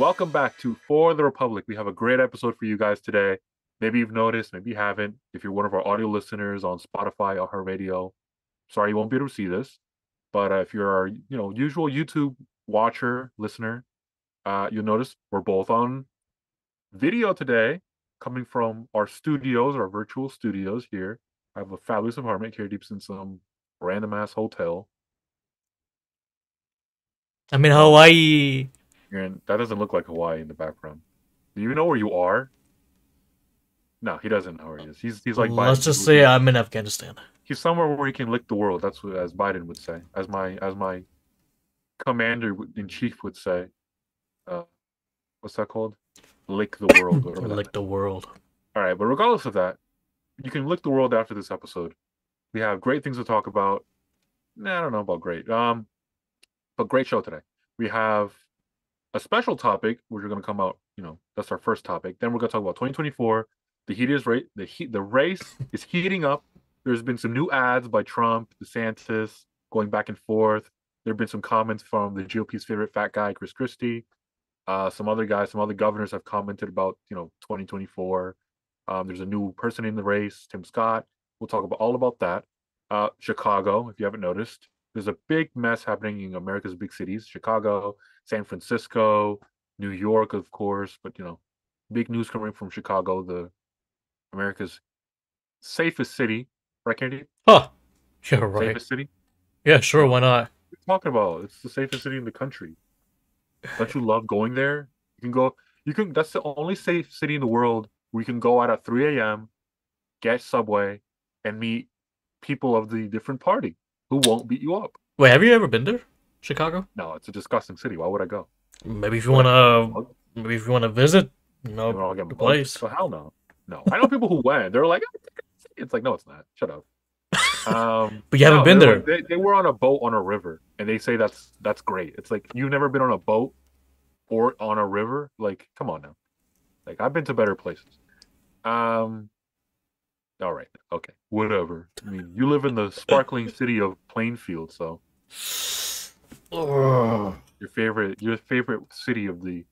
welcome back to For the Republic. We have a great episode for you guys today. Maybe you've noticed, maybe you haven't. If you're one of our audio listeners on Spotify or her radio, sorry you won't be able to see this. But if you're our, usual YouTube watcher, listener, you'll notice we're both on video today, coming from our studios, our virtual studios here. I have a fabulous apartment here, deep in some random ass hotel. I'm in Um, Hawaii. and that doesn't look like Hawaii in the background. Do you even know where you are? No, he doesn't know where he is. He's like Let's Biden. just say I'm in Afghanistan. He's somewhere where he can lick the world. That's what, as Biden would say, as my commander in chief would say. Uh, what's that called? Lick the world, whatever that Like meant. the world. All right, but regardless of that, you can lick the world after this episode. We have great things to talk about. Nah, I don't know about great. But great show today. We have a special topic, which are going to come out. That's our first topic. Then we're going to talk about 2024. The race is heating up. There's been some new ads by Trump, DeSantis, going back and forth. There have been some comments from the GOP's favorite fat guy, Chris Christie. Some other guys, some other governors have commented about 2024. There's a new person in the race, Tim Scott. We'll talk about all about that. Chicago, if you haven't noticed, there's a big mess happening in America's big cities: Chicago, San Francisco, New York, of course. But big news coming from Chicago, the America's safest city, right, Kennedy? Huh. You're right. Safest city? Yeah, sure, What why not? are you talking about? It's the safest city in the country. Don't you love going there? You can go. You can. That's the only safe city in the world where you can go out at 3 a.m., get subway, and meet people of the different party who won't beat you up. Wait, have you ever been there? Chicago? No, it's a disgusting city. Why would I go? Maybe if you Would I get wanna mugged? maybe if you wanna visit, Then I'll get the mugged. place. So hell no. No. I know people who went. They're like, it's like, no, it's not. Shut up. But you haven't No, been they're like there. they were on a boat on a river, and they say that's great. It's like you've never been on a boat or on a river. Like, come on now. Like I've been to better places. Um, all right, okay, whatever. I mean, you live in the sparkling city of Plainfield, so Ugh. your favorite city of the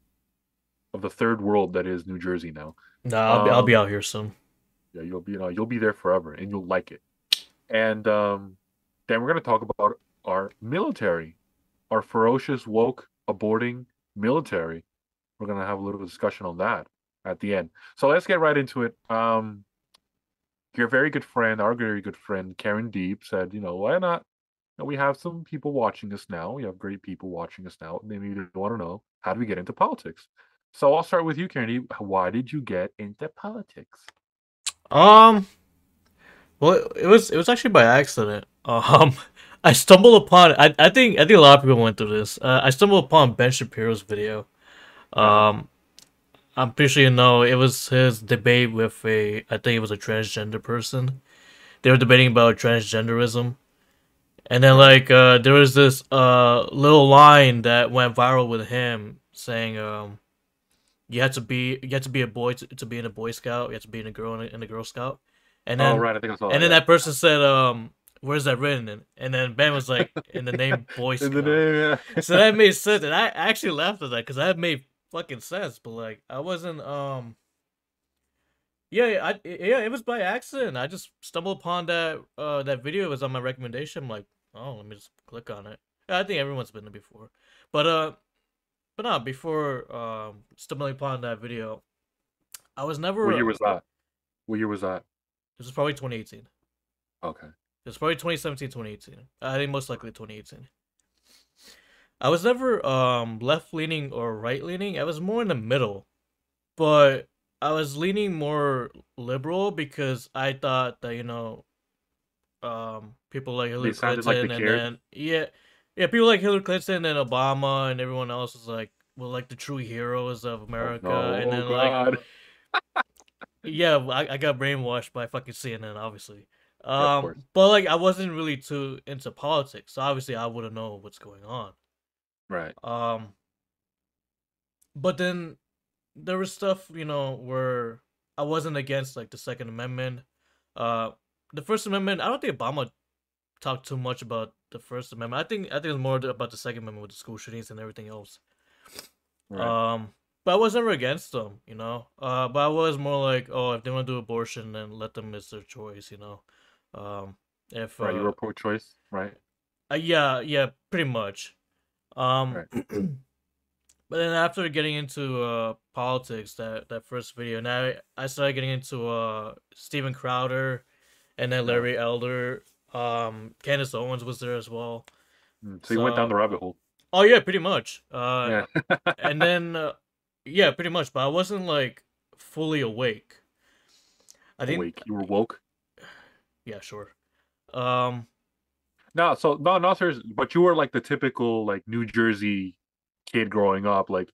third world that is New Jersey now. Nah, I'll be Um, out here soon. yeah, you'll be there forever, and you'll like it. And then we're gonna talk about our military, our ferocious, woke, aborting military. We're gonna have a little discussion on that at the end. So let's get right into it. Your very good friend, our very good friend, Karen Deep said, why not? We have some people watching us now. We have great people watching us now. Maybe they want to know, how do we get into politics? So I'll start with you, Karen Deep. Why did you get into politics? Um, well, it was actually by accident. I stumbled upon I think a lot of people went through this. I stumbled upon Ben Shapiro's video. Uh-huh. Um, I'm pretty sure you know it was his debate with I think it was a transgender person. They were debating about transgenderism, and then Right. there was this little line that went viral with him saying you had to be a boy to be in a Boy Scout, you had to be in a girl in a Girl Scout, and Oh, then right. I think I saw and that. then Yeah. that person said where's that written in? And then Ben was like in the name Boy In the Scout. name, So yeah. that made sense, and I actually laughed at that because that made fucking sense. But like, I wasn't yeah, it was by accident. I just stumbled upon that video. It was on my recommendation. I'm like, oh, let me just click on it. Yeah, I think everyone's been there before, but no, before stumbling upon that video, I was What never. year was that? What year was that? This was probably 2018. Okay. It was probably 2017, 2018. I think most likely 2018. I was never left leaning or right leaning. I was more in the middle, but I was leaning more liberal because I thought that people like They Hillary sounded like they Clinton, and cared. then yeah, people like Hillary Clinton and Obama and everyone else is like were like the true heroes of Oh America, no. and Oh then like God. yeah, I got brainwashed by fucking CNN, obviously. Yeah, of course. But like I wasn't really too into politics, so obviously I wouldn't know what's going on. Right. Um, but then there was stuff, where I wasn't against like the Second Amendment. Uh, the First Amendment, I don't think Obama talked too much about the First Amendment. I think it was more about the Second Amendment with the school shootings and everything else. Right. Um, But I was never against them, you know. But I was more like, oh, if they want to do abortion, then let them. It's their choice, you know. Um, if Right, you were pro-choice, right? yeah, yeah, pretty much. Um, Right. but then after getting into politics, that first video, now I started getting into Steven Crowder, and then Yeah. Larry Elder. Candace Owens was there as well. So you went down So, the rabbit hole. oh yeah, pretty much. Yeah. And then yeah, pretty much. But I wasn't like fully awake. I think Awake. You were woke. yeah, sure. Um, No, so no, not serious. But you were like the typical like New Jersey kid growing up. Like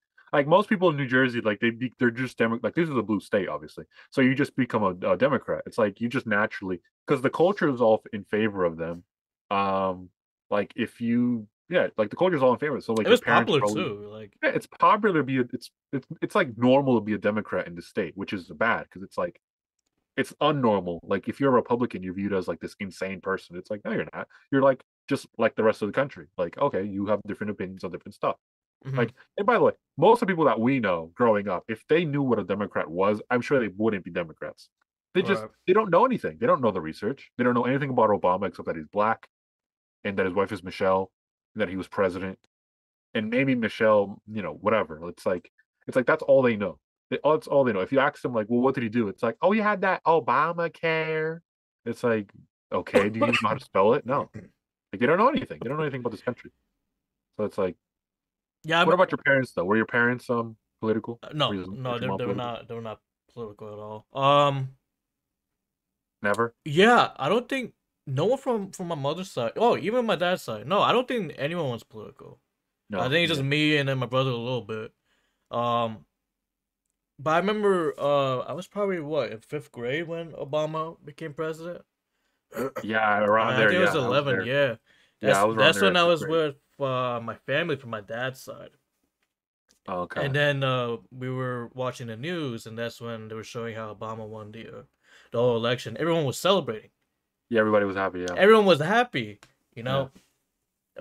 most people in New Jersey, like they're just like this is a blue state, obviously. So you just become a Democrat. It's like you just naturally because the culture is all in favor of them. Like if you yeah, like the culture is all in favor. So it like your was parents popular probably too. Like, yeah, it's popular to be it's like normal to be a Democrat in the state, which is bad because it's like it's unnormal. Like if you're a Republican, you're viewed as like this insane person. It's like, no, you're not. You're like just like the rest of the country. Like, okay, you have different opinions on different stuff. mhm, Like, and by the way, most of the people that we know growing up, if they knew what a Democrat was, I'm sure they wouldn't be Democrats. right. They don't know anything. They don't know the research. They don't know anything about Obama except that he's black and that his wife is Michelle and that he was president and maybe Michelle, whatever. It's like that's all they know. That's all they know. If you ask them like, well, what did he do? It's like, oh, you had that Obamacare. It's like, okay, do you even know how to spell it? No, like they don't know anything. They don't know anything about this country. So it's like, Yeah, what about your parents though? Were your parents political? no, no, Was your mom political? they were not political at all. Never. Yeah, I don't think no one from my mother's side. Oh, even my dad's side. No, I don't think anyone was political. I No. think it's Yeah. just me and then my brother a little bit. Um, but I remember I was probably what in fifth grade when Obama became president. Yeah. Around I there. think it was Yeah. I was 11. there. Yeah, Yeah. I was around that's there when at I fifth was grade. with my family from my dad's side. Oh, okay. And then we were watching the news, and that's when they were showing how Obama won the whole election. Everyone was celebrating. Yeah. Everybody was happy. Yeah. Everyone was happy, you Yeah. know.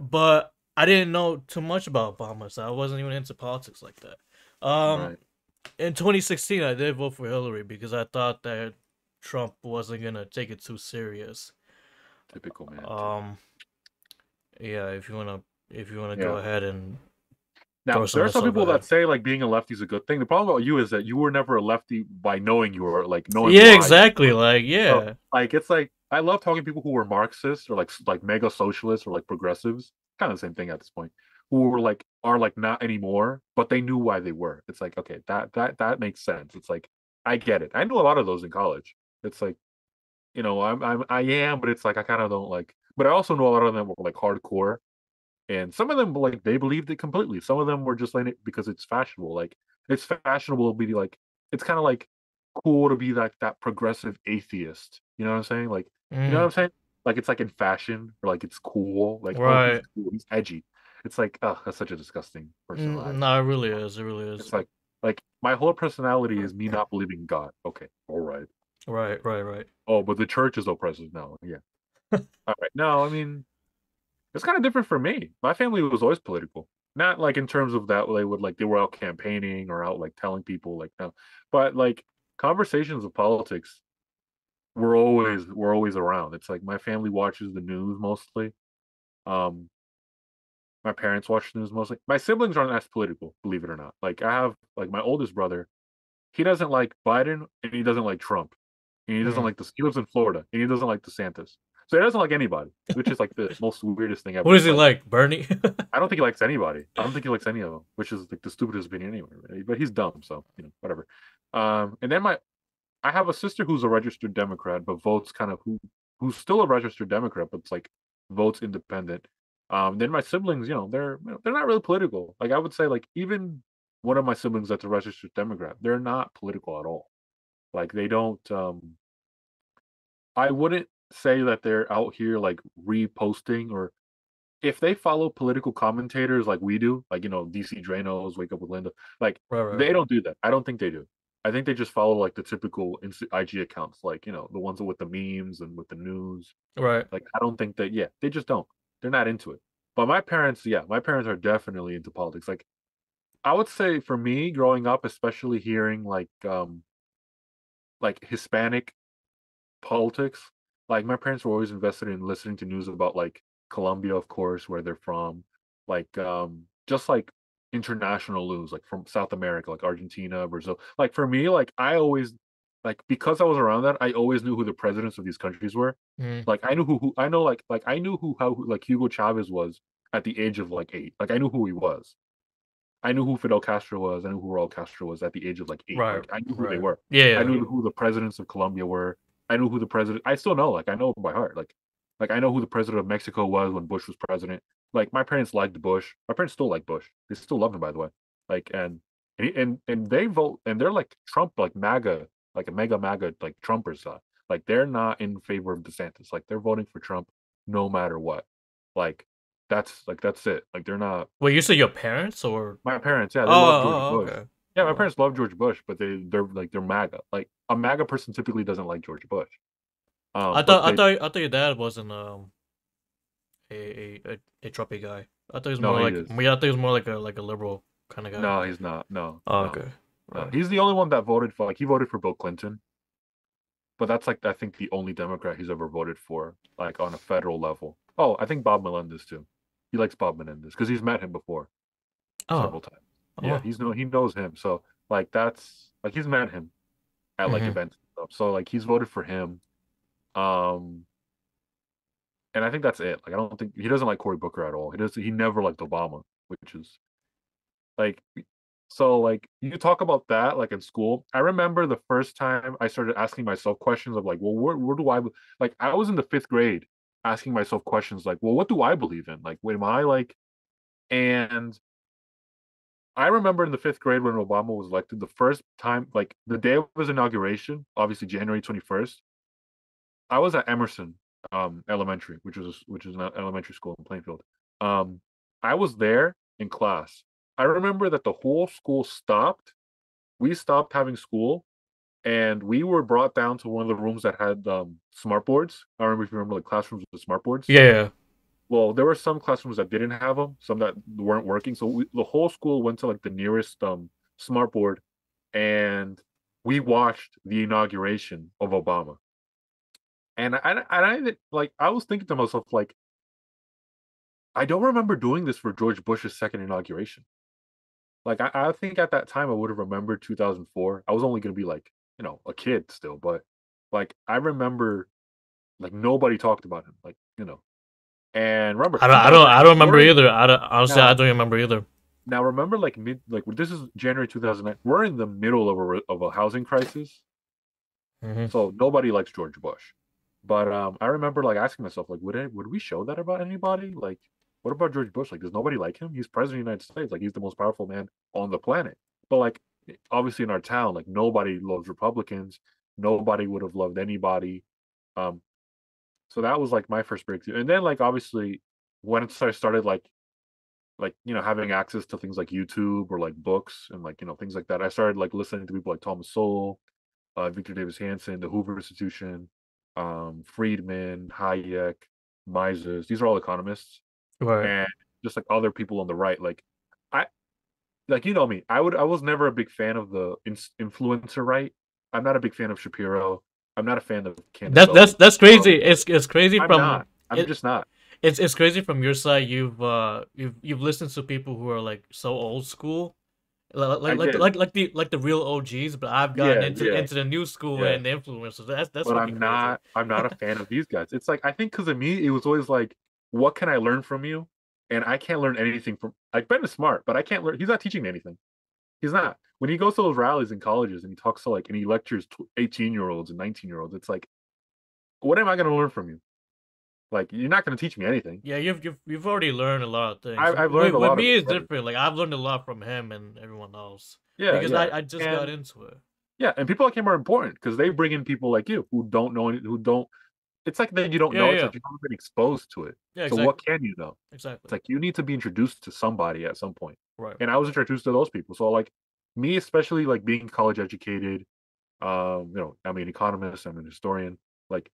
But I didn't know too much about Obama, so I wasn't even into politics like that. Right. In 2016, I did vote for Hillary because I thought that Trump wasn't gonna take it too serious. Typical man. Um, yeah, if you wanna go Yeah. ahead and throw Now, some there are some missiles, go people that ahead. say like being a lefty is a good thing. The problem about you is that you were never a lefty by knowing you were like knowing Yeah, why you exactly. were. Like, So yeah, like it's like I love talking to people who were Marxists or like mega socialists or like progressives, kind of the same thing at this point, who were like are like not anymore, but they knew why they were. It's like okay, that makes sense. It's like I get it. I knew a lot of those in college. It's like I am, but it's like I kind of don't like. But I also know a lot of them were like hardcore and some of them like they believed it completely. Some of them were just like it because it's fashionable. Like it's fashionable to be like it's kind of like cool to be like that progressive atheist. You know what I'm saying? Like you know what mm, I'm saying? Like it's like in fashion or like it's cool. Like oh he's right. cool, he's edgy. It's like oh that's such a disgusting personality. No, it really is. It really is. It's like my whole personality is me not believing in God. Okay, all right. Right, right, right. Oh, but the church is oppressive now. Yeah. All right. No, I mean it's kind of different for me. My family was always political. Not like in terms of that they were out campaigning or out like telling people like no. But like conversations of politics were always around. It's like my family watches the news mostly. Um my parents watch the news mostly. My siblings aren't as political, believe it or not. Like I have like my oldest brother, he doesn't like Biden and he doesn't like Trump. And he doesn't Hmm. like this. He lives in Florida and he doesn't like DeSantis. So he doesn't like anybody, which is like the most weirdest thing What ever. is It's he like like, Bernie? I don't think he likes anybody. I don't think he likes any of them, which is like the stupidest opinion anyway. Really. But he's dumb, so whatever. And then I have a sister who's a registered Democrat, but votes kind of who's still a registered Democrat, but it's like votes independent. Then my siblings, they're not really political. Like I would say, like even one of my siblings that's a registered Democrat, they're not political at all. Like they don't. I wouldn't say that they're out here like reposting or if they follow political commentators like we do, like DC Dranos, Wake Up with Linda, like Right, right, they don't do that. I don't think they do. I think they just follow like the typical IG accounts, like the ones with the memes and with the news. right. Like I don't think that. Yeah, they just don't. They're not into it. But my parents, yeah, my parents are definitely into politics. Like I would say for me, growing up, especially hearing like Hispanic politics. Like my parents were always invested in listening to news about like Colombia, of course, where they're from, like just like international news, like from South America, like Argentina, Brazil. Like for me, like I always like because I was around that, I always knew who the presidents of these countries were. Mm. Like I knew who I know like I knew who how like Hugo Chavez was at the age of like 8. Like I knew who he was. I knew who Fidel Castro was. I knew who Raul Castro was at the age of like 8. Right. Like I knew who they Right. were. Yeah. I Yeah. knew who the presidents of Colombia were. I knew who the president. I still know. Like I know by heart. Like I know who the president of Mexico was when Bush was president. Like my parents liked Bush. My parents still like Bush. They still love him, by the way. Like and they vote and they're like Trump, like MAGA, like a mega MAGA, like Trumpers. Like they're not in favor of DeSantis. Like they're voting for Trump no matter what. Like that's it. Like they're not. Wait, you said your parents or? My parents, yeah, Oh. they love George Bush. Okay. Yeah, my Oh. parents love George Bush, but they're MAGA. Like a MAGA person typically doesn't like George Bush. I But thought I they thought I thought your dad wasn't a Trumpy guy. I thought he was no, more he like is. yeah, I thought he was more like a liberal kind of guy. No, he's not. No, Oh, no, okay. no. Right. He's the only one that voted for like he voted for Bill Clinton, but that's like I think the only Democrat he's ever voted for, like on a federal level. Oh, I think Bob Melendez too. He likes Bob Menendez because he's met him before Oh. several times. Yeah, Oh. he knows him. So like that's like he's met him at like Mm-hmm. events and stuff. So like he's voted for him. Um And I think that's it. Like I don't think he doesn't like Cory Booker at all. He never liked Obama, which is like so like you talk about that like in school. I remember the first time I started asking myself questions of like, well, where do I like I was in the 5th grade asking myself questions like, well, what do I believe in? Like, what am I like? And I remember in the 5th grade when Obama was elected, the first time, like the day of his inauguration, obviously January 21st, I was at Emerson Elementary, which is an elementary school in Plainfield. I was there in class. I remember that the whole school stopped. We stopped having school, and we were brought down to one of the rooms that had smart boards. I don't remember if you remember like classrooms with smart boards. Yeah. Well, there were some classrooms that didn't have them, some that weren't working. So the whole school went to like the nearest smart board, and we watched the inauguration of Obama. And I like I was thinking to myself like I don't remember doing this for George Bush's second inauguration. Like I think at that time I would have remembered 2004. I was only gonna be like a kid still, but like I remember like nobody talked about him, like And remember I don't remember we're in either. I don't, honestly I now don't remember either. now remember like mid like this is January 2009. We're in the middle of a housing crisis, Mm-hmm. so nobody likes George Bush. But I remember like asking myself like, would we show that about anybody? Like, what about George Bush? Like, does nobody like him? He's president of the United States. Like, he's the most powerful man on the planet. But like, obviously in our town, like nobody loves Republicans. Nobody would have loved anybody. Um, so that was like my first breakthrough. And then like obviously once I started like having access to things like YouTube or like books and like things like that, I started like listening to people like Thomas Sowell, Victor Davis Hanson, the Hoover Institution, Friedman, Hayek, Mises. These are all economists, Right. and just like other people on the right. Like I, like me. I was never a big fan of the influencer right. I'm not a big fan of Shapiro. I'm not a fan of Candace Owens. That's So crazy. It's crazy I'm from not. I'm it. just not. It's crazy from your side. You've listened to people who are like so old school, I did. like the real OGs. But I've gotten Yeah, yeah, into the new school yeah. and the influencers. That's But fucking I'm crazy. not. I'm not a fan of these guys. It's like I think because of me, it was always like, what can I learn from you? And I can't learn anything from like Ben is smart, but I can't learn. He's not teaching me anything. He's not. When he goes to those rallies in colleges and he talks to like and he lectures 18-year-olds and 19-year-olds, it's like, what am I going to learn from you? Like, you're not going to teach me anything. Yeah, you've already learned a lot of things. I've learned a With lot of me, it it's already. different. Like I've learned a lot from him and everyone else Yeah, because yeah, I just got and into it. yeah, and people like him are important because they bring in people like you who don't know who don't. It's like that you don't Yeah, know. It's yeah, like you haven't been exposed to it. yeah. So what Exactly, can you know? exactly. It's like you need to be introduced to somebody at some point. Right. And I was introduced to those people. So like me, especially like being college educated, I'm an economist, I'm an historian. Like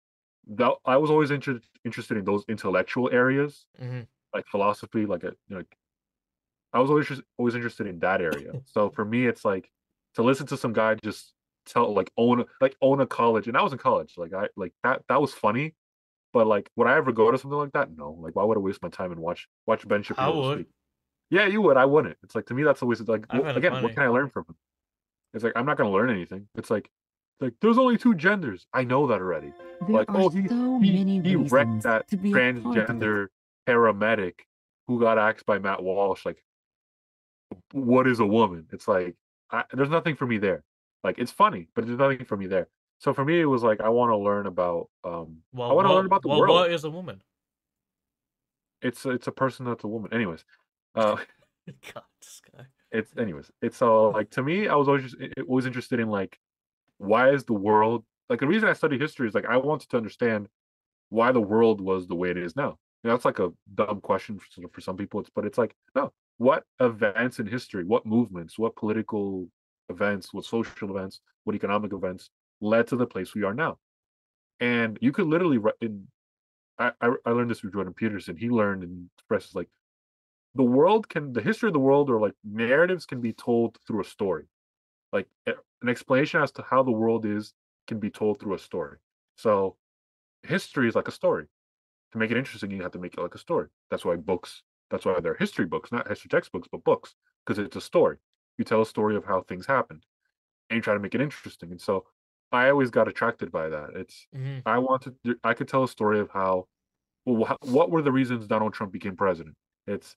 that, I was always interested in those intellectual areas, Mm-hmm. like philosophy, like I was always interested in that area. So for me, it's like to listen to some guy just tell own a college, and I was in college. Like I like that was funny, but like would I ever go to something like that? No. Like why would I waste my time and watch Ben I Shapiro would. speak? Yeah, you would. I wouldn't. It's like to me that's always like I find it again, what funny. can I learn from him? It's like I'm not gonna learn anything. It's like there's only two genders. I know that already. There Like, are oh so many he wrecked reasons that to be a part of it. transgender paramedic who got axed by Matt Walsh. Like, what is a woman? It's like there's nothing for me there. Like, it's funny, but there's nothing for me there. So for me, it was like I want to learn about I Well, want to learn about the world. what is a woman? It's a person that's a woman. Anyways, uh, God, this guy. it's like to me, I was always interested in like why is the world like the reason I study history is like I wanted to understand why the world was the way it is now. That's like a dumb question for some people. But it's like no, what events in history, what movements, what political events, what social events, what economic events led to the place we are now? And you could literally in I learned this from Jordan Peterson. He learned and expresses like the history of the world or like narratives can be told through a story. Like an explanation as to how the world is can be told through a story. So history is like a story. To make it interesting, you have to make it like a story. That's why they're history books, not history textbooks, but books, because it's a story. You tell a story of how things happened and you try to make it interesting. And so I always got attracted by that. Hmm. I could tell a story of how, well, what were the reasons Donald Trump became president? It's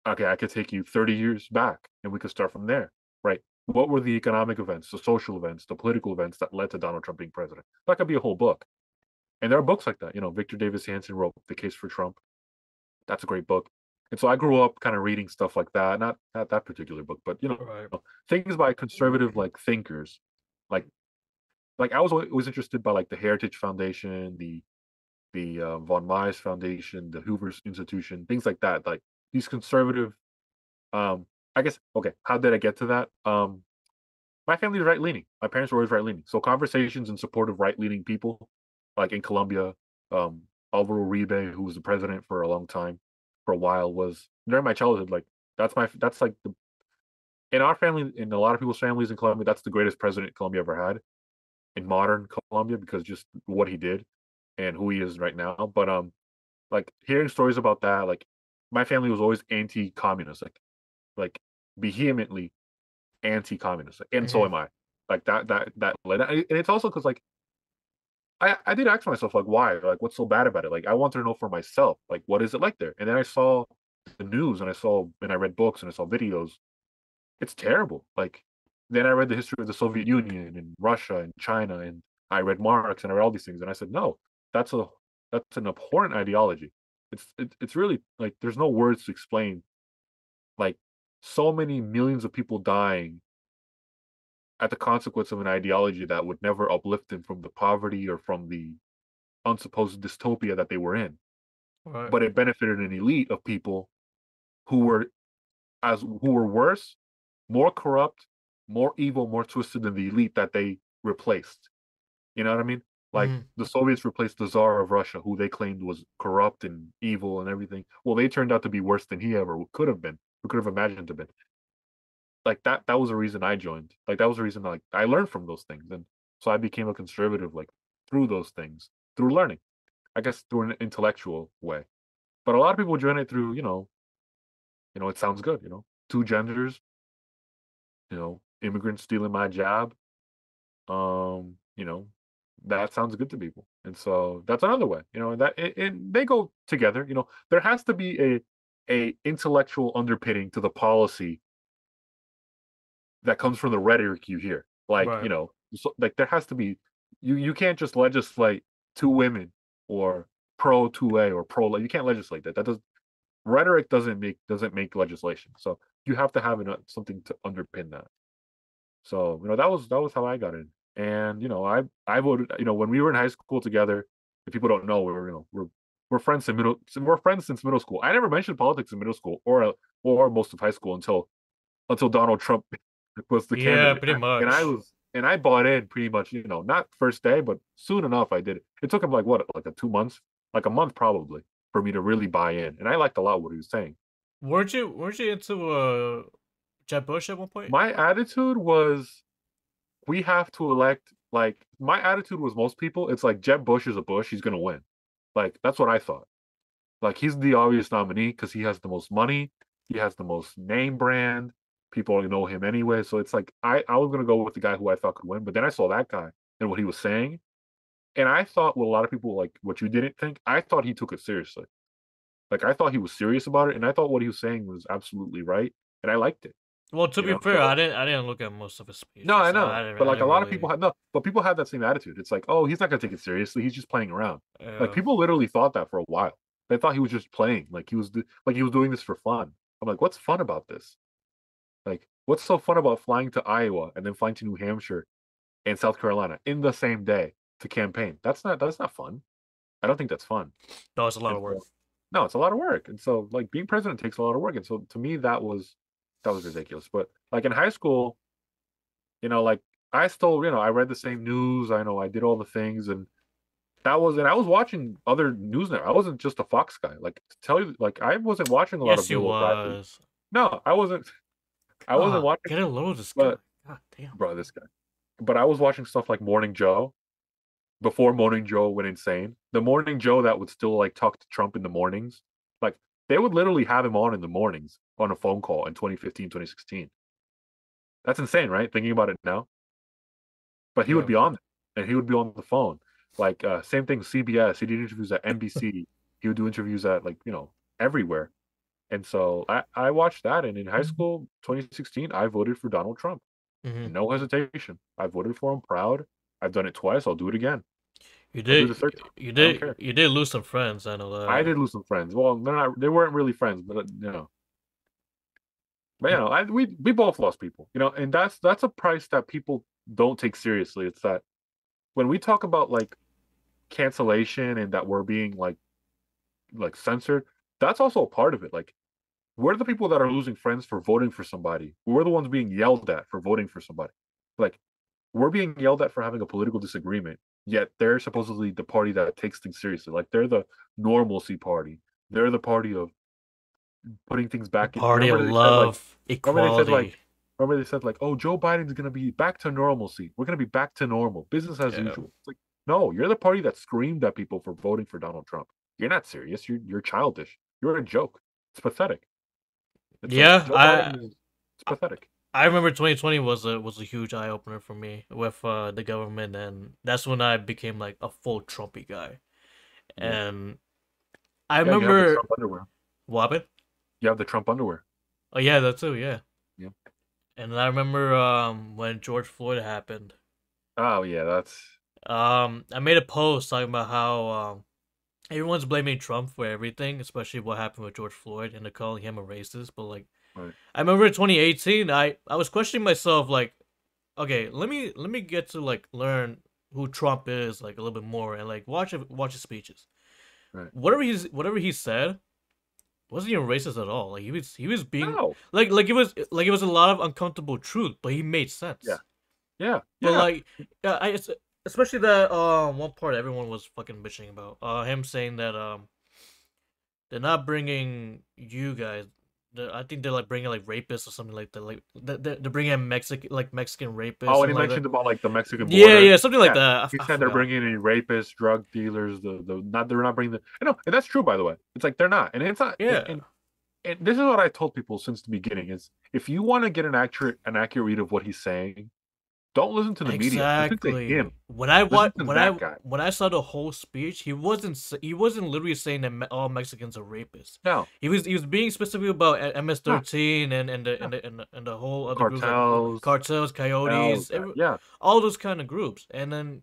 okay, I could take you 30 years back and we could start from there, right? What were the economic events, the social events, the political events that led to Donald Trump being president? That could be a whole book. And there are books like that. Victor Davis Hanson wrote The Case for Trump. That's a great book. And so I grew up kind of reading stuff like that. Not that particular book, but Right. things by conservative like thinkers. Like I was always interested by like the Heritage Foundation, the von Mises Foundation, the Hoover Institution, things like that. Like these conservative I guess okay, how did I get to that? My family is right leaning. My parents were always right leaning. So conversations in support of right leaning people, like in Colombia, um, Alvaro Uribe, who was the president for a long time, for a while, was during my childhood. Like that's like the in our family, in a lot of people's families in Colombia, that's the greatest president Colombia ever had in modern Colombia because just what he did and who he is right now. But like hearing stories about that, like my family was always anti-communist, like vehemently anti-communist, and so Hmm. am I. Like that led, and it's also because like I did ask myself like why, like what's so bad about it? Like I wanted to know for myself, like what is it like there? And then I saw the news, and I read books, and I saw videos. It's terrible. Like then I read the history of the Soviet Union and Russia and China, and I read Marx and I read all these things, and I said no, that's a that's an abhorrent ideology. It's really like there's no words to explain like so many millions of people dying at the consequence of an ideology that would never uplift them from the poverty or from the unsupposed dystopia that they were in. Right. But it benefited an elite of people who were who were worse, more corrupt, more evil, more twisted than the elite that they replaced. You know what I mean? Like Hmm. the Soviets replaced the Tsar of Russia, who they claimed was corrupt and evil and everything. Well, they turned out to be worse than he ever could have been, who could have imagined to be. Like that was the reason I joined. Like that was the reason like I learned from those things. And so I became a conservative like through those things, through learning. I guess through an intellectual way. But a lot of people join it through, it sounds good, two genders, immigrants stealing my job. Um, you know, that sounds good to people. And so that's another way, and and they go together, there has to be a intellectual underpinning to the policy that comes from the rhetoric you hear. Like, Right. so, like there has to be you can't just legislate two women or pro 2A or pro you can't legislate that. That does rhetoric doesn't make legislation. So you have to have something to underpin that. So, that was how I got in. And, I voted, when we were in high school together, if people don't know, we're friends we're friends since middle school. I never mentioned politics in middle school or most of high school until Donald Trump was the Yeah, candidate. pretty much. And I bought in pretty much, not first day, but soon enough I did it. It took him like what, like a 2 months, like a month probably, for me to really buy in. And I liked a lot what he was saying. Weren't you into Jeb Bush at one point? My attitude was we have to elect like my attitude was most people. It's like Jeb Bush is a Bush. He's gonna win. Like that's what I thought. Like he's the obvious nominee because he has the most money. He has the most name brand. People know him anyway. So it's like I was gonna go with the guy who I thought could win. But then I saw that guy and what he was saying, and I thought what a lot of people like what you didn't think. I thought he took it seriously. Like I thought he was serious about it, and I thought what he was saying was absolutely right, and I liked it. Well, to You be know, fair, so I didn't look at most of his no, speeches, I so know, but I like a didn't lot of people really. had no, but people had that same attitude. It's like, oh, he's not gonna take it seriously. He's just playing around. Like Yeah. people literally thought that for a while. They thought he was just playing, like he was doing this for fun. I'm like, what's fun about this? Like, what's so fun about flying to Iowa and then flying to New Hampshire and South Carolina in the same day to campaign? That's not fun. I don't think that's fun. That was a lot And of work. so, no, it's a lot of work. And so, like being president takes a lot of work. And so, to me, that was ridiculous. But like in high school, like I still, I read the same news. I know I did all the things, and I was watching other news now. I wasn't just a Fox guy. Like to tell you, like I wasn't watching a lot of Yes, you Bill O'Reilly. was. No, I wasn't. I wasn't God, watching. get a load of this guy. But God damn. bro, this guy. But I was watching stuff like Morning Joe before Morning Joe went insane. The Morning Joe that would still like talk to Trump in the mornings, like they would literally have him on in the mornings on a phone call in 2015, 2016. That's insane, right? Thinking about it now. But he would Yeah. be on there, and he would be on the phone. Like same thing, CBS. He did interviews at NBC. He would do interviews at like everywhere. And so I watched that. And in high school, 2016, I voted for Donald Trump. Hmm. No hesitation. I voted for him. Proud. I've done it twice. I'll do it again. You I'll do it the did. third time. I don't care. You did lose some friends. I know I that. did lose some friends. Well, they weren't really friends, but we both lost people. And that's a price that people don't take seriously. It's that when we talk about like cancellation and that we're being like censored, that's also a part of it. Like we're the people that are losing friends for voting for somebody. We're the ones being yelled at for voting for somebody. Like we're being yelled at for having a political disagreement, yet they're supposedly the party that takes things seriously. Like they're the normalcy party. They're the party of putting things The back in. party of love, Remember they said like, equality. oh, Joe Biden's gonna be back to normalcy. We're gonna be back to normal, business as Yeah. usual. It's like, no, you're the party that screamed at people for voting for Donald Trump. You're not serious. You're childish. You're a joke. It's pathetic. It's like Yeah. Joe Biden is. It's pathetic. I remember 2020 was a huge eye opener for me with the government, and that's when I became like a full Trumpy guy. Yeah, And I yeah. You have the remember Trump underwear. what happened. You have the Trump underwear. Oh yeah, that too. Yeah. Yeah. And I remember when George Floyd happened. Oh yeah, that's I made a post talking about how everyone's blaming Trump for everything, especially what happened with George Floyd, and they're calling him a racist. But like, right. I remember in 2018, I was questioning myself, like, okay, let me get to like learn who Trump is like a little bit more, and like watch his speeches. Right. Whatever he said wasn't even racist at all. Like he was being No. like it was a lot of uncomfortable truth, but he made Yeah. sense. Yeah. But Yeah. like, especially that one part everyone was fucking bitching about. Him saying that they're not bringing you guys. I think they're like bringing like rapists or something like that. Like they're bringing Mexican rapists, Oh, and he something like that. mentioned about like the Mexican Yeah, border. yeah, something like Yeah, that. he I said they're forgot. bringing in rapists, drug dealers. They're not bringing the. I know, and that's true by the way. It's like they're not, and it's not. And, Yeah, and, and this is what I told people since the beginning: is if you want to get an accurate read of what he's saying, don't listen to the media. Listen to exactly. him. Listen to When that guy. I saw the whole speech, he wasn't literally saying that all Mexicans are rapists. No, He was being specific about no, MS-13 no. and the whole other groups like Cartels, cartels, all of coyotes, that. Yeah, all those kind of groups. And then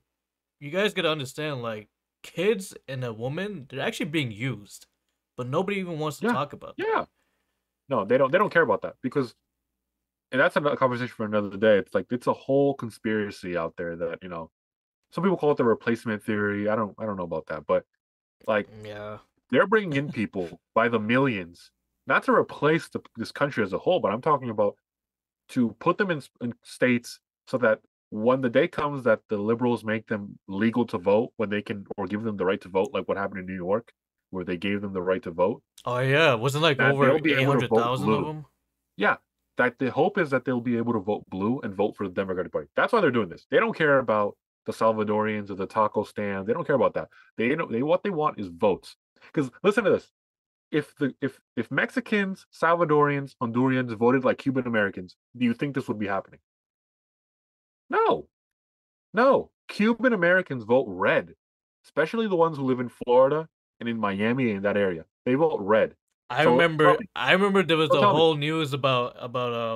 you guys gotta understand, like kids and a woman, they're actually being used, but nobody even wants to yeah, talk about that. yeah. No, they don't. They don't care about that because, and that's another conversation for another day. It's like it's a whole conspiracy out there that some people call it the replacement theory. I don't know about that, but like Yeah, they're bringing in people by the millions, not to replace this country as a whole, but I'm talking about to put them in states so that when the day comes that the liberals make them legal to vote, when they can or give them the right to vote, like what happened in New York, where they gave them the right to vote, Oh yeah, wasn't like that over they'll be eight able to hundred vote thousand of blue. them. Yeah, that the hope is that they'll be able to vote blue and vote for the Democratic Party. That's why they're doing this. They don't care about the Salvadorians or the taco stand. They don't care about that. They know they what they want is votes. Because listen to this: if Mexicans, Salvadorians, Hondurans voted like Cuban Americans, do you think this would be happening? No, no. Cuban Americans vote red, especially the ones who live in Florida and in Miami and in that area. They vote red. I So tell remember, me, I remember there was so the tell me. whole news about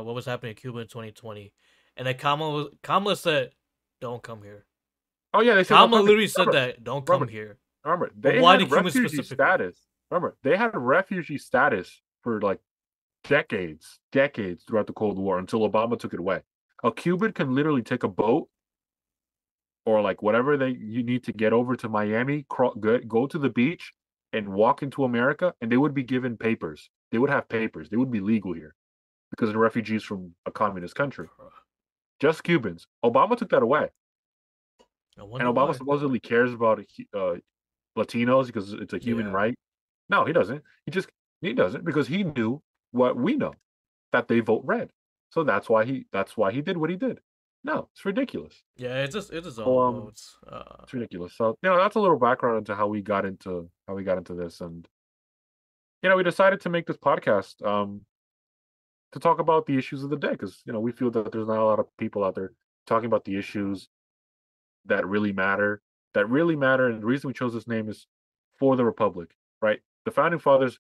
what was happening in Cuba in 2020, and then Kamala said, "Don't come here." Oh yeah, they said don't Kamala come here. literally said that, "Don't come Remember, here." remember, But they why had the Cubans refugee specifically? status. Remember, they had refugee status for like decades throughout the Cold War until Obama took it away. A Cuban can literally take a boat or like whatever they you need to get over to Miami, go to the beach and walk into America, and they would be given papers. They would have papers. They would be legal here because they're refugees from a communist country. Just Cubans. Obama took that away, I and wonder Obama why. supposedly cares about Latinos because it's a human Yeah, right. No, he doesn't. He doesn't because he knew what we know that they vote red. So that's why he did what he did. No, it's ridiculous. yeah, it's So all votes. it's ridiculous. So that's a little background into how we got into this, and we decided to make this podcast to talk about the issues of the day because we feel that there's not a lot of people out there talking about the issues that really matter, and the reason we chose this name is for the Republic, right? The founding fathers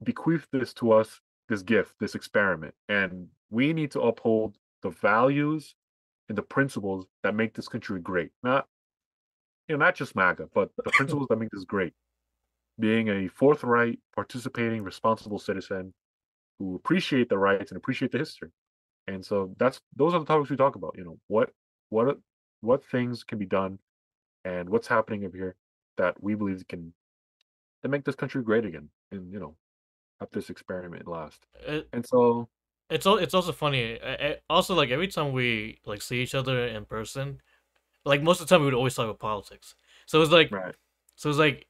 bequeathed this to us, this gift, this experiment, and we need to uphold the values and the principles that make this country great. Not just MAGA, but the principles that make this great. Being a forthright, participating, responsible citizen who appreciate the rights and appreciate the history. And so those are the topics we talk about. What what things can be done and what's happening over here that we believe can to make this country great again and have this experiment last. It, And so it's also funny. Also, like every time we like see each other in person, like most of the time we would always talk about politics. So it's like, right. so it's like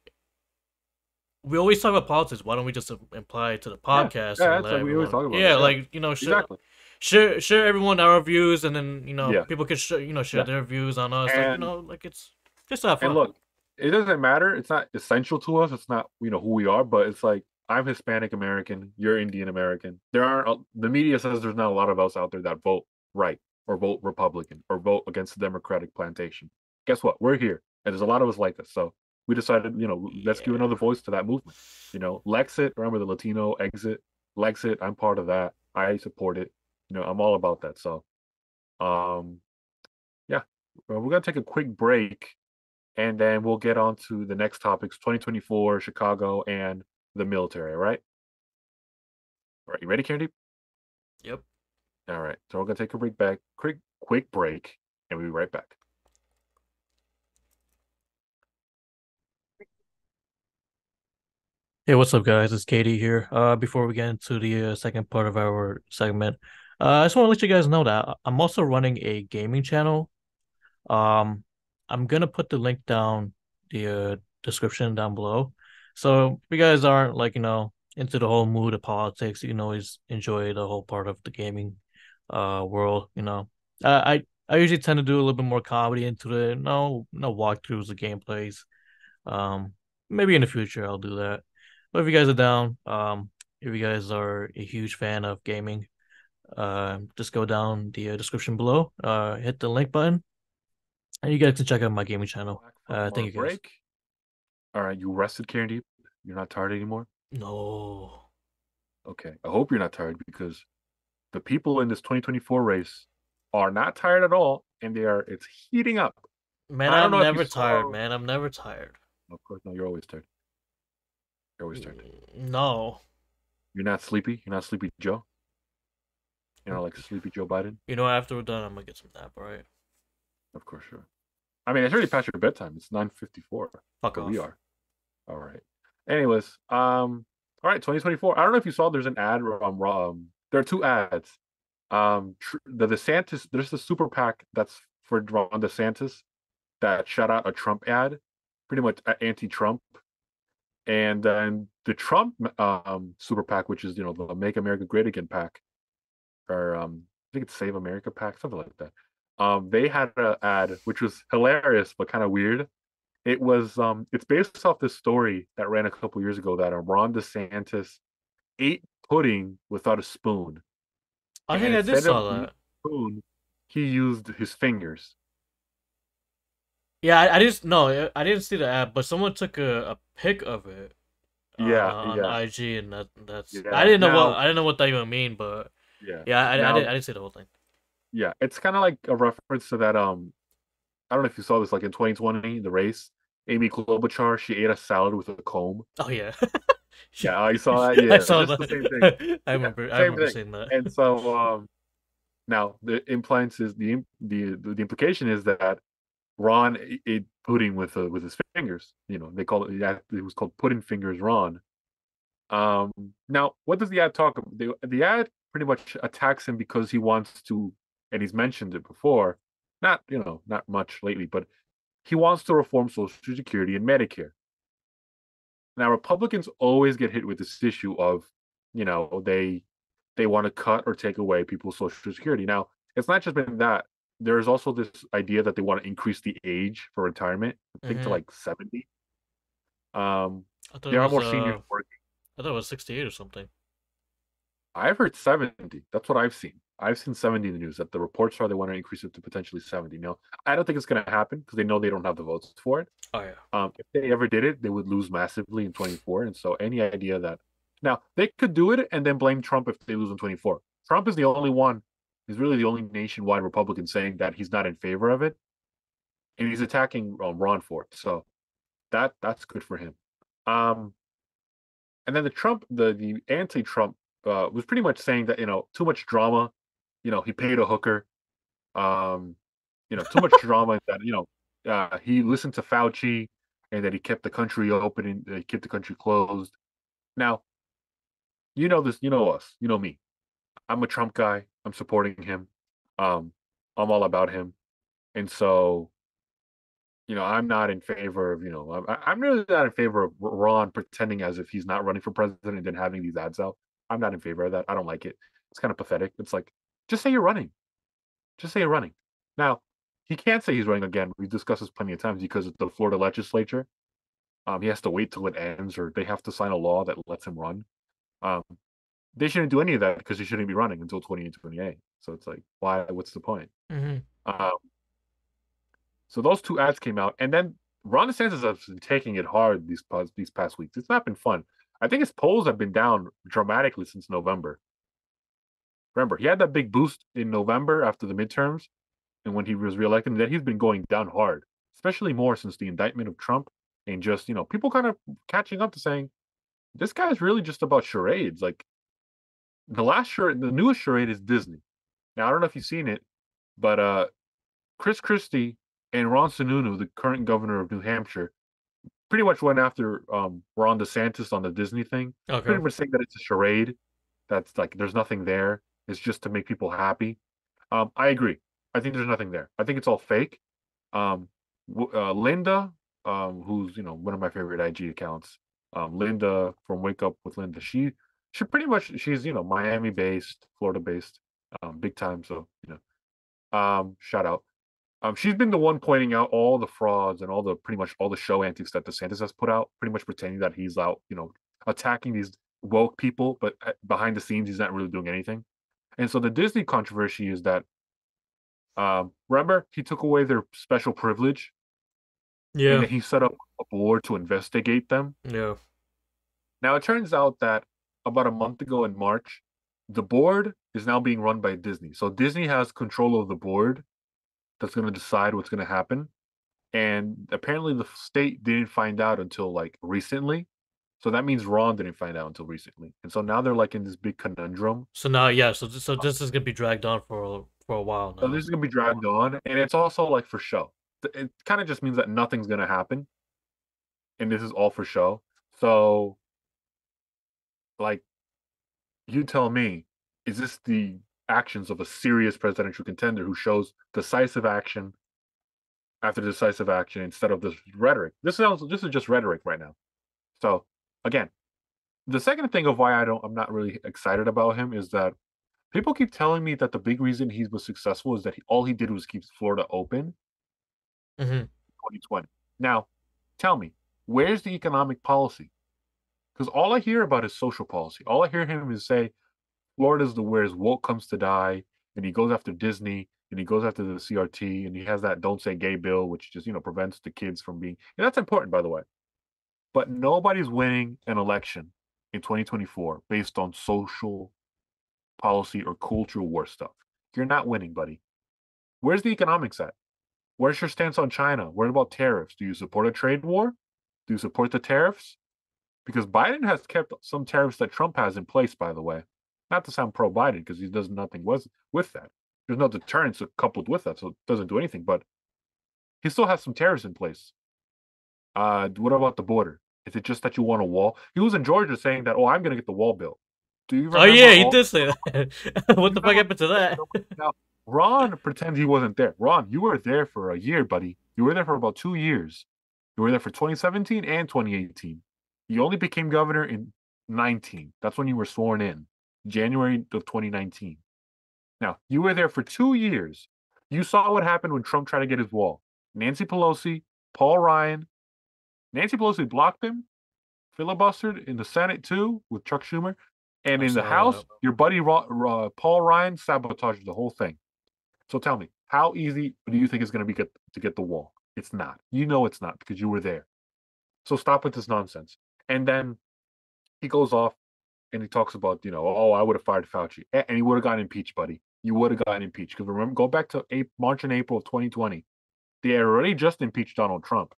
we always talk about politics. Why don't we just imply it to the Yeah. podcast Yeah, and that's let like we always everyone? talk about it. Yeah, Yeah. like share Exactly. share everyone our views, and then Yeah. people can share Yeah. their views on us. Like And like it's just have and fun. look, it doesn't matter. It's not essential to us. It's not who we are, but it's like I'm Hispanic American, you're Indian American. There aren't the media says there's not a lot of us out there that vote right or vote Republican or vote against the Democratic plantation. Guess what? We're here. And there's a lot of us like us. So we decided, let's give Yeah. another voice to that movement. Lexit, remember the Latino exit, Lexit, I'm part of that. I support it. I'm all about that. So um yeah, we're gonna take a quick break and then we'll get on to the next topics 2024, Chicago, and the military. All right. All right. You ready, Candy? Yep. All right. So we're going to take a quick break, and we'll be right back. Hey, what's up, guys? It's Katie here. Before we get into the second part of our segment, I just want to let you guys know that I'm also running a gaming channel. Um, I'm gonna put the link down the description down below. So if you guys aren't like into the whole mood of politics, you can always enjoy the whole part of the gaming world. I usually tend to do a little bit more comedy into the no walkthroughs of gameplays. Um, Maybe in the future I'll do that. But if you guys are down, if you guys are a huge fan of gaming, just go down the description below, hit the link button, and you guys can check out my gaming channel. Back from Thank our you guys. break. All right. You rested, Candy? You're not tired anymore? No, Okay. I hope you're not tired because the people in this 2024 race are not tired at all, and it's heating up. man, I don't I'm know if you never tired, saw. man. I'm never tired. Of course, no, you're always tired. You're always tired. No, You're not sleepy. You're not sleepy Joe. Like sleepy Joe Biden. after we're done, I'm gonna get some nap. All right, Of course, sure. I mean, it's already past your bedtime. It's 9:54 fuck where we off. are. All right. Anyways, all right, 2024. I don't know if you saw. There's an ad. There are two ads. The DeSantis. There's the super PAC that's for Ron DeSantis that shut out a Trump ad, pretty much anti-Trump. And then the Trump super PAC, which is the Make America Great Again PAC, or I think it's Save America PAC, something like that. They had an ad which was hilarious but kind of weird. It's based off this story that ran a couple years ago that Ron DeSantis ate pudding without a spoon, I and think I did instead of saw using that. a spoon, he used his fingers. Yeah, I didn't no, I didn't see the app, but someone took a pic of it Yeah, on yeah, IG, and that's yeah. Now, I didn't know what that even mean, but yeah, yeah, now, I didn't see the whole thing. yeah. It's kind of like a reference to that. I don't know if you saw this, like in 2020, the race. Amy Klobuchar, she ate a salad with a comb. Oh yeah, Yeah, you saw that. I Yeah, saw just the same thing. that. Yeah, I same remember thing. seeing that. And so, now the implants is the implication is that Ron ate pudding with his fingers. They call it, yeah, it was called Pudding Fingers Ron. Now what does the ad talk about? The ad pretty much attacks him because he wants to, and he's mentioned it before, not much lately, but he wants to reform Social Security and Medicare. Now Republicans always get hit with this issue of, they want to cut or take away people's Social Security. Now it's not just been that. There's also this idea that they want to increase the age for retirement, I think to Hmm. like 70. Um, I thought it there are was more seniors working. I thought it was 68 or something. I've heard 70. That's what I've seen. I've seen 70 in the news that the reports are they want to increase it to potentially 70. Now, I don't think it's going to happen because they know they don't have the votes for it. Oh yeah. If they ever did it, they would lose massively in 24. And so any idea that now they could do it and then blame Trump if they lose in 24. Trump is the only one, he's really the only nationwide Republican saying that he's not in favor of it. And he's attacking Ron for it. So that's good for him. Um, and then the anti-Trump was pretty much saying that too much drama. He paid a hooker. Um, too much drama that he listened to Fauci and that he kept the country open and he kept the country closed. Now this, us, me. I'm a Trump guy. I'm supporting him. Um, I'm all about him, and so I'm not in favor of I'm really not in favor of Ron pretending as if he's not running for president and then having these ads out. I'm not in favor of that. I don't like it. It's kind of pathetic. It's like, just say you're running. Just say you're running. Now, he can't say he's running again. We've discussed this plenty of times because of the Florida legislature. He has to wait till it ends, or they have to sign a law that lets him run. Um, they shouldn't do any of that because he shouldn't be running until 2028. So it's like, why? What's the point? Hmm. Um, so those two ads came out, and then Ron DeSantis has been taking it hard these past weeks. It's not been fun. I think his polls have been down dramatically since November. Remember, he had that big boost in November after the midterms, and when he was reelected, and then he's been going down hard, especially more since the indictment of Trump, and just people kind of catching up to saying this guy's really just about charades. Like the newest charade is Disney. Now I don't know if you've seen it, but Chris Christie and Ron Sununu, the current governor of New Hampshire, pretty much went after Ron DeSantis on the Disney thing, Okay. pretty much saying that it's a charade. That's like there's nothing there. It's just to make people happy. I agree. I think there's nothing there. I think it's all fake. Um, Linda, who's one of my favorite IG accounts, Linda from Wake Up with Linda. She pretty much she's Miami based, Florida based, big time. So shout out. She's been the one pointing out all the frauds and pretty much all the show antics that DeSantis has put out, pretty much pretending that he's out, attacking these woke people, but behind the scenes he's not really doing anything. And so the Disney controversy is that, remember, he took away their special privilege, and Yeah. then he set up a board to investigate them. Yeah. Now it turns out that about a month ago in March, the board is now being run by Disney. So Disney has control of the board that's going to decide what's going to happen. And apparently the state didn't find out until like recently. So that means Ron didn't find out until recently. And so now they're like in this big conundrum. So now, yeah. So this is gonna be dragged on for a while So this now. is gonna be dragged on, and it's also like for show. It kind of just means that nothing's gonna happen, and this is all for show. So, like, you tell me, is this the actions of a serious presidential contender who shows decisive action after decisive action instead of this rhetoric? This is just rhetoric right now. So Again, the second thing of why I'm not really excited about him is that people keep telling me that the big reason he was successful is that all he did was keep Florida open Hmm. 2020. Now, tell me, where's the economic policy? Because all I hear about is social policy. All I hear him is say Florida's the where his woke comes to die, and he goes after Disney, and he goes after the CRT, and he has that "Don't Say Gay" bill, which just prevents the kids from being. And that's important, by the way. But nobody's winning an election in 2024 based on social policy or cultural war stuff. You're not winning, buddy. Where's the economics at? Where's your stance on China? What about tariffs? Do you support a trade war? Do you support the tariffs? Because Biden has kept some tariffs that Trump has in place, by the way. Not to sound pro Biden, because he does nothing with that. There's no deterrence coupled with that, so it doesn't do anything. But he still has some tariffs in place. What about the border? Is it just that you want a wall? He was in Georgia saying that, oh, I'm going to get the wall built. Do you Oh remember yeah, he all? did say that. What You the fuck remember happened to that? now? Ron pretends he wasn't there. Ron, you were there for a year, buddy. You were there for about 2 years. You were there for 2017 and 2018. You only became governor in 19. That's when you were sworn in, January of 2019. Now, you were there for 2 years. You saw what happened when Trump tried to get his wall. Nancy Pelosi, Paul Ryan. Nancy Pelosi blocked him, filibustered in the Senate too with Chuck Schumer. And I in the saw that. House, your buddy Paul Ryan sabotaged the whole thing. So tell me, how easy do you think it's going to be to get the wall? It's not. You know it's not because you were there. So stop with this nonsense. And then he goes off and he talks about, oh, I would have fired Fauci. And he would have gotten impeached, buddy. You would have gotten impeached. Because remember, go back to March and April of 2020. They had already just impeached Donald Trump.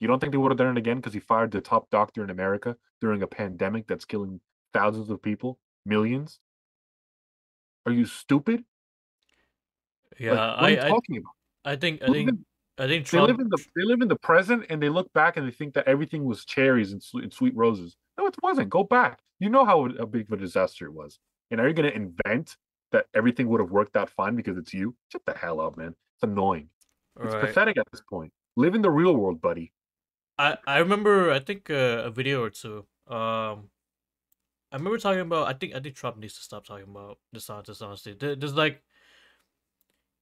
You don't think they would have done it again because he fired the top doctor in America during a pandemic that's killing thousands of people, millions? Are you stupid? Yeah, Like, what are you talking about? I think, I Live think, in, I think they live Trump. in the present and they look back and they think that everything was cherries and sweet roses. No, it wasn't. Go back. You know how big of a disaster it was. And are you going to invent that everything would have worked out fine because it's you? Shut the hell up, man. It's annoying. It's Right. pathetic at this point. Live in the real world, buddy. I remember. I think a video or two. I remember talking about. I think Trump needs to stop talking about DeSantis. Honestly, there's like.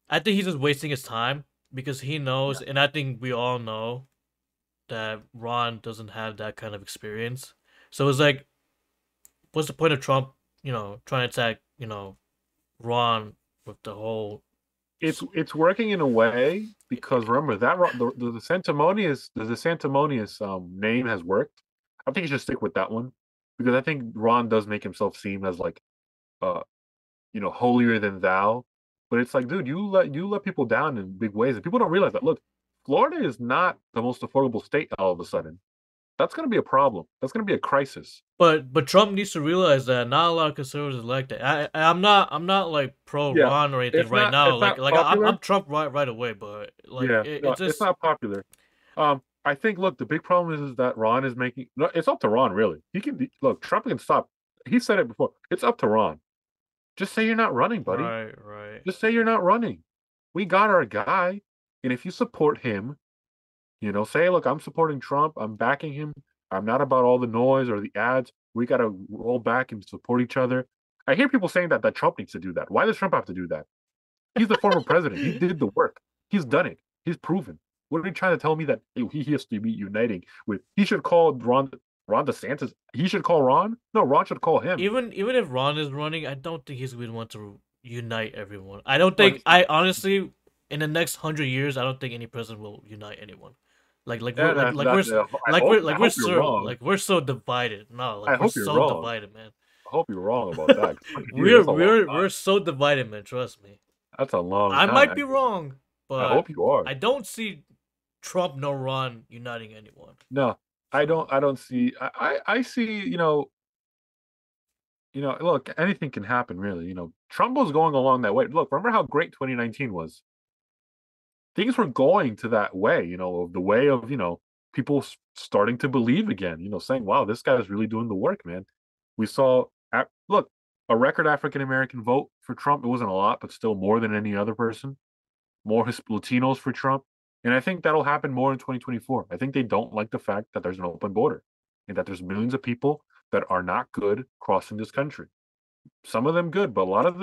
I think he's just wasting his time because he knows, Yeah. and I think we all know that Ron doesn't have that kind of experience. So it's like, what's the point of Trump? Trying to attack. Ron with the whole. It's working in a way because remember that the sanctimonious name has worked. I think you should stick with that one because I think Ron does make himself seem as like uh holier than thou. But it's like, dude, you let people down in big ways, and people don't realize that. Look, Florida is not the most affordable state all of a sudden. That's going to be a problem. That's going to be a crisis. But Trump needs to realize that not a lot of conservatives like that. I'm not like pro Yeah, Ron or anything it's right not now. it's Like not like I'm popular. Trump right away, but like Yeah, it no, it's just not popular. I think look, the big problem is that Ron is making. No, it's up to Ron really. He can look. Trump can stop. He said it before. It's up to Ron. Just say you're not running, buddy. right. Just say you're not running. We got our guy, and if you support him, say, look, I'm supporting Trump. I'm backing him. I'm not about all the noise or the ads. We got to roll back and support each other. I hear people saying that Trump needs to do that. Why does Trump have to do that? He's the former president. He did the work. He's done it. He's proven. What are you trying to tell me that he has to be uniting with? He should call Ron DeSantis. He should call Ron. No, Ron should call him. Even if Ron is running, I don't think he's going to want to unite everyone. I don't No, think I honestly in the next 100 years I don't think any president will unite anyone. Like we're yeah, I we're hope you're so wrong. divided. No, I like we're hope you're so wrong. divided, man. I hope you're wrong about that. 100 years. we're That's a long we're time. we're so divided, man. Trust me. That's a long I might time. be wrong, I but hope you are. I don't see Trump nor Ron uniting anyone. No, I So don't. I don't see. I see. Look, anything can happen, really. Trump was going along that way. Look, remember how great 2019 was? Things were going to that way. Of the way of people starting to believe again. Saying, "Wow, this guy's really doing the work, man." We saw. Look, a record African American vote for Trump. It wasn't a lot, but still more than any other person. More Latinos for Trump. And I think that'll happen more in 2024. I think they don't like the fact that there's an open border. and that there's millions of people that are not good crossing this country. Some of them good, but a lot of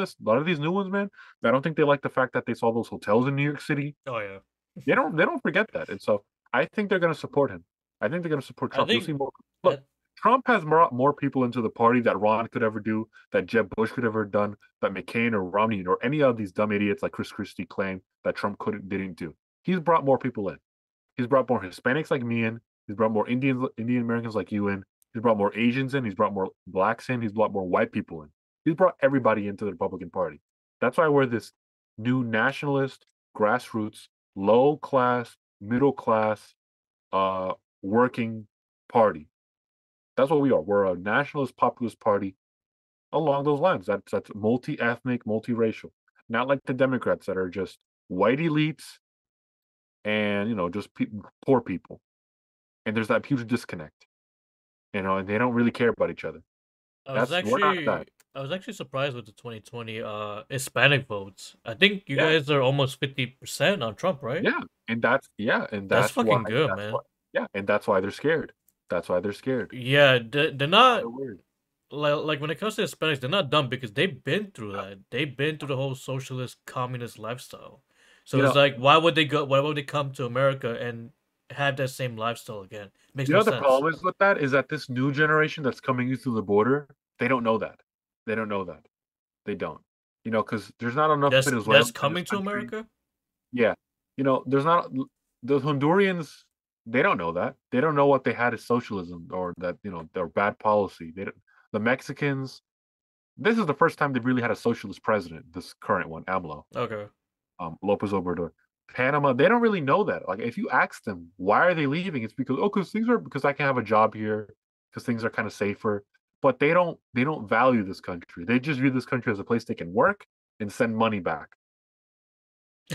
these new ones, man, I don't think they like the fact that they saw those hotels in New York City. Oh yeah. They don't forget that, and so I think they're going to support him. I think they're going to support I Trump. You'll see think more. Look, I, Trump has more people into the party that Ron could ever do, that Jeb Bush could ever done, that McCain or Romney or any of these dumb idiots like Chris Christie claim that Trump couldn't didn't do. He's brought more people in. He's brought more Hispanics like me in. He's brought more Indian Americans like you in. He's brought more Asians in. He's brought more blacks in. He's brought more white people in. He's brought everybody into the Republican Party. That's why we're this new nationalist, grassroots, low class, middle class, uh, working party. That's what we are. We're a nationalist populist party along those lines. That's multi-ethnic, multiracial. Not like the Democrats that are just white elites and just poor people. And there's that huge disconnect. And they don't really care about each other. We're not that. I was actually surprised with the 2020 Hispanic votes. I think you Yeah, guys are almost 50% on Trump, right? and That's that's why fucking good, man. and that's why they're scared. That's why they're scared. Yeah, they're not They're weird. like when it comes to Hispanics, they're not dumb because they've been through that. They've been through the whole socialist communist lifestyle. So You it's know, like, why would they go? Why would they come to America and have that same lifestyle again? Makes you no know the sense. problem is with that is that this new generation that's coming in through the border, they don't know that. They don't know that. They don't. Because there's not enough That's Venezuelans in this coming to country. America. Yeah. There's not the Hondurians, they don't know that. They don't know what they had as socialism or that, their bad policy. The Mexicans, this is the first time they've really had a socialist president, this current one, AMLO, Okay. Lopez Obrador. Panama, they don't really know that. Like if you ask them why are they leaving, it's because I can have a job here, because things are kind of safer. But they don't value this country. They just view this country as a place they can work and send money back.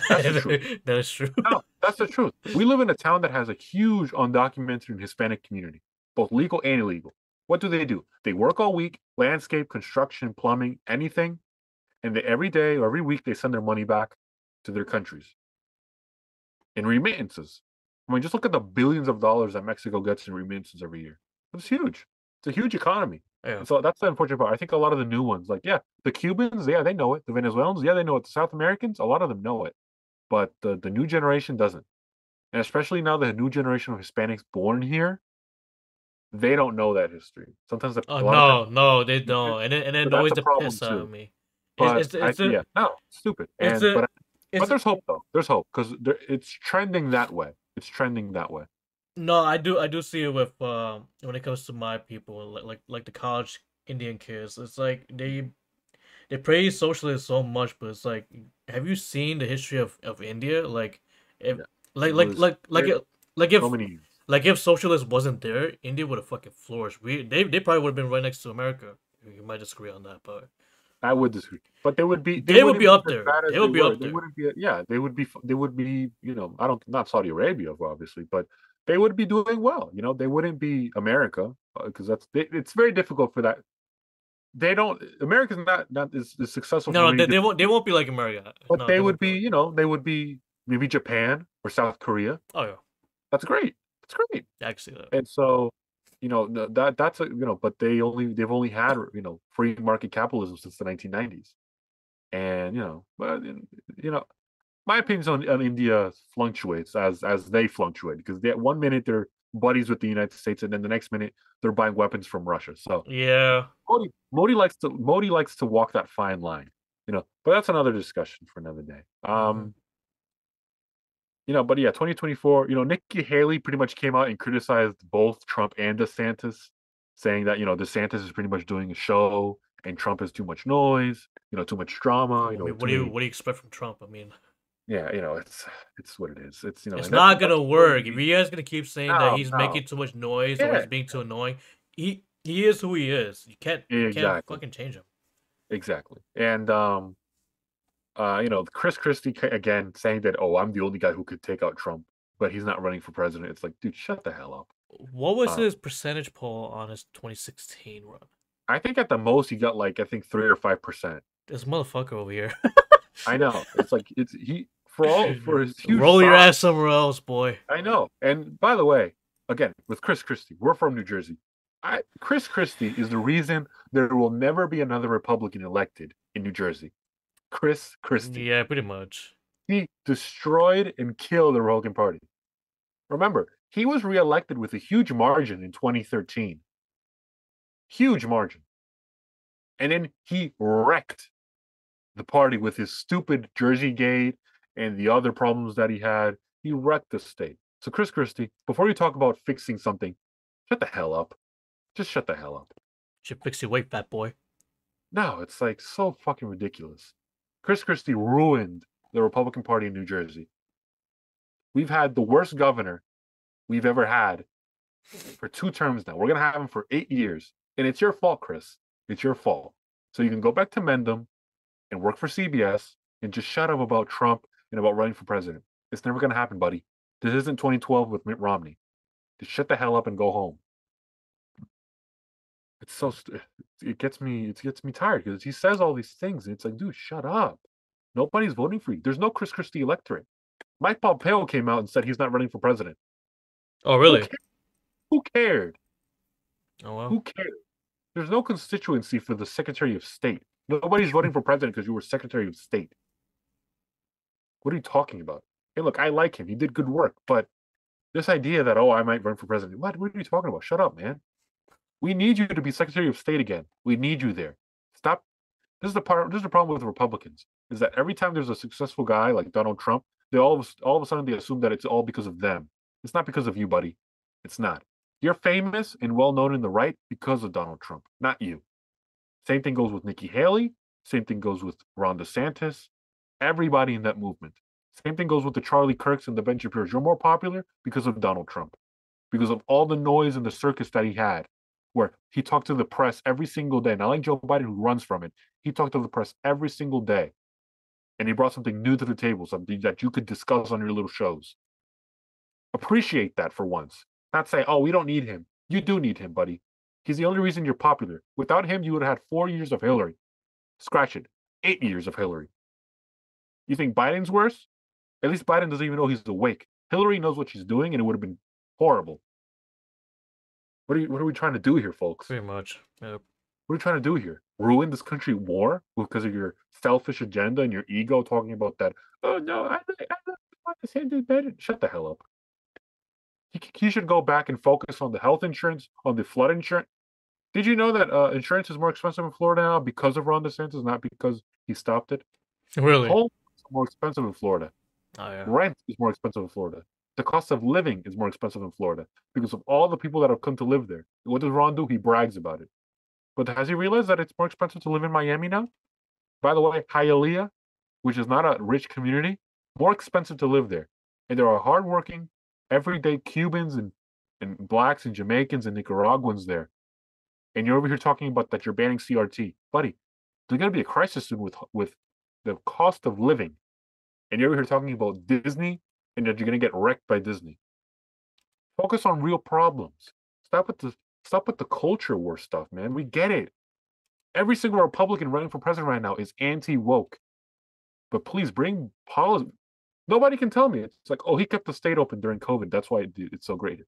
That's the truth. That is true. No, that's the truth. We live in a town that has a huge undocumented and Hispanic community, both legal and illegal. What do? They work all week, landscape, construction, plumbing, anything, and every day or every week they send their money back to their countries in remittances. I mean, just look at the billions of dollars that Mexico gets in remittances every year. It's huge. It's a huge economy. Yeah. And so that's the unfortunate part. I think a lot of the new ones, like, yeah, the Cubans, yeah, they know it. The Venezuelans, yeah, they know it. The South Americans, a lot of them know it. But the new generation doesn't. And especially now the new generation of Hispanics born here, they don't know that history. Sometimes Oh a lot of times, no, they don't, and it so that's annoys a the problem piss out of too. me. But A yeah, no, stupid. it's And a but it's there's hope though. There's hope because it's trending that way. It's trending that way. no, I do see it with when it comes to my people, like the college Indian kids. It's like they praise socialists so much, but it's like, have you seen the history of India? Like, if Yeah, like it like was like like there it, like so if many years. like if socialism wasn't there, India would have fucking flourished. They probably would have been right next to America. You might disagree on that, but I would disagree, but they they would be wouldn't be up as there. bad as They they would be were. up They there. wouldn't be. Yeah, they would be. I don't not Saudi Arabia obviously, but they would be doing well. They wouldn't be America because it's very difficult for that. They don't. America's not as successful for No, many different. they won't be like America. But No, they they would won't be be. like. They would be maybe Japan or South Korea. Oh yeah, That's great. That's great. I can see that. And so, that's but they've only had free market capitalism since the 1990s. And but my opinions on India fluctuates as they fluctuate because they, one minute they're buddies with the United States and then the next minute they're buying weapons from Russia. So Yeah. Modi likes to walk that fine line, but that's another discussion for another day. Hmm. But yeah, 2024, Nikki Haley pretty much came out and criticized both Trump and DeSantis, saying that, DeSantis is pretty much doing a show and Trump is too much noise, too much drama, I mean, too many. what do you expect from Trump? I mean, Yeah, it's what it is. It's, it's and that's not gonna that's work if you guys gonna keep saying that no, he's no. making too much noise or Yeah, he's being too annoying. He is who he is. You can't exactly. fucking change him. Exactly. And Chris Christie again saying that, oh, I'm the only guy who could take out Trump, but he's not running for president. It's like, dude, shut the hell up. What was Uh, his percentage poll on his 2016 run? I think at the most he got like I think 3 or 5%. This motherfucker over here. I know. It's like it's he for his huge Roll your size. ass somewhere else, boy. I know. And by the way, again with Chris Christie, we're from New Jersey. Chris Christie is the reason there will never be another Republican elected in New Jersey. Chris Christie. Yeah, pretty much. He destroyed and killed the Republican Party. Remember, he was reelected with a huge margin in 2013. Huge margin. And then he wrecked the party with his stupid Jersey Gate and the other problems that he had. He wrecked the state. So, Chris Christie, before you talk about fixing something, shut the hell up. Just shut the hell up. Should fix your weight, fat boy. No, it's like so fucking ridiculous. Chris Christie ruined the Republican Party in New Jersey. We've had the worst governor we've ever had for 2 terms now. We're going to have him for 8 years. And it's your fault, Chris. It's your fault. So you can go back to Mendham and work for CBS and just shut up about Trump and about running for president. It's never going to happen, buddy. This isn't 2012 with Mitt Romney. Just shut the hell up and go home. It's so it gets me tired because he says all these things and it's like, dude, shut up. Nobody's voting for you. There's no Chris Christie electorate. Mike Pompeo came out and said he's not running for president. Oh, Who really? cared? Who cared? Oh, well. Who cared? There's no constituency for the Secretary of State. Nobody's voting for president because you were Secretary of State. What are you talking about? Hey, look, I like him. He did good work. But this idea that, oh, I might run for president. What are you talking about? Shut up, man. We need you to be Secretary of State again. We need you there. Stop. This is the problem with the Republicans, is that every time there's a successful guy like Donald Trump, they all of a sudden they assume that it's all because of them. It's not because of you, buddy. It's not. You're famous and well known in the right because of Donald Trump, not you. Same thing goes with Nikki Haley. Same thing goes with Ron DeSantis. Everybody in that movement. Same thing goes with the Charlie Kirks and the Ben Shapiro's. You're more popular because of Donald Trump, because of all the noise and the circus that he had, where he talked to the press every single day. Not like Joe Biden, who runs from it. He talked to the press every single day. And he brought something new to the table, something that you could discuss on your little shows. Appreciate that for once. Not say, oh, we don't need him. You do need him, buddy. He's the only reason you're popular. Without him, you would have had 4 years of Hillary. Scratch it. 8 years of Hillary. You think Biden's worse? At least Biden doesn't even know he's awake. Hillary knows what she's doing, and it would have been horrible. What are we trying to do here, folks? Pretty much. Yep. What are you trying to do here? Ruin this country more because of your selfish agenda and your ego talking about that? Oh no, I want to say this better. Shut the hell up. He should go back and focus on the health insurance, on the flood insurance. Did you know that insurance is more expensive in Florida now because of Ron DeSantis, not because he stopped it? Really? Home is more expensive in Florida. Oh, yeah. Rent is more expensive in Florida. The cost of living is more expensive in Florida because of all the people that have come to live there. What does Ron do? He brags about it. But has he realized that it's more expensive to live in Miami now? By the way, Hialeah, which is not a rich community, more expensive to live there. And there are hardworking, everyday Cubans and blacks and Jamaicans and Nicaraguans there. And you're over here talking about that you're banning CRT. Buddy, there's going to be a crisis soon with the cost of living. And you're over here talking about Disney and that you're going to get wrecked by Disney. Focus on real problems. Stop with the culture war stuff, man. We get it. Every single Republican running for president right now is anti-woke. But please bring policy. Nobody can tell me. It's like, oh, he kept the state open during COVID. That's why it's so great.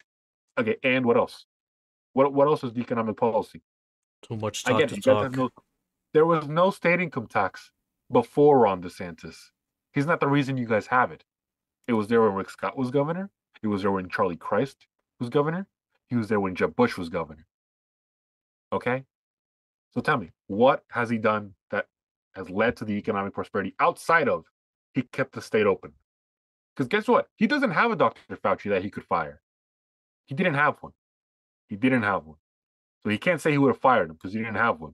Okay, and what else? What else is the economic policy? Too much I talk get to it. You guys talk. have there was no state income tax before Ron DeSantis. He's not the reason you guys have it. It was there when Rick Scott was governor. It was there when Charlie Christ was governor. He was there when Jeb Bush was governor. Okay? So tell me, what has he done that has led to the economic prosperity outside of he kept the state open? Because guess what? He doesn't have a Dr. Fauci that he could fire. He didn't have one. He didn't have one. So he can't say he would have fired him because he didn't have one.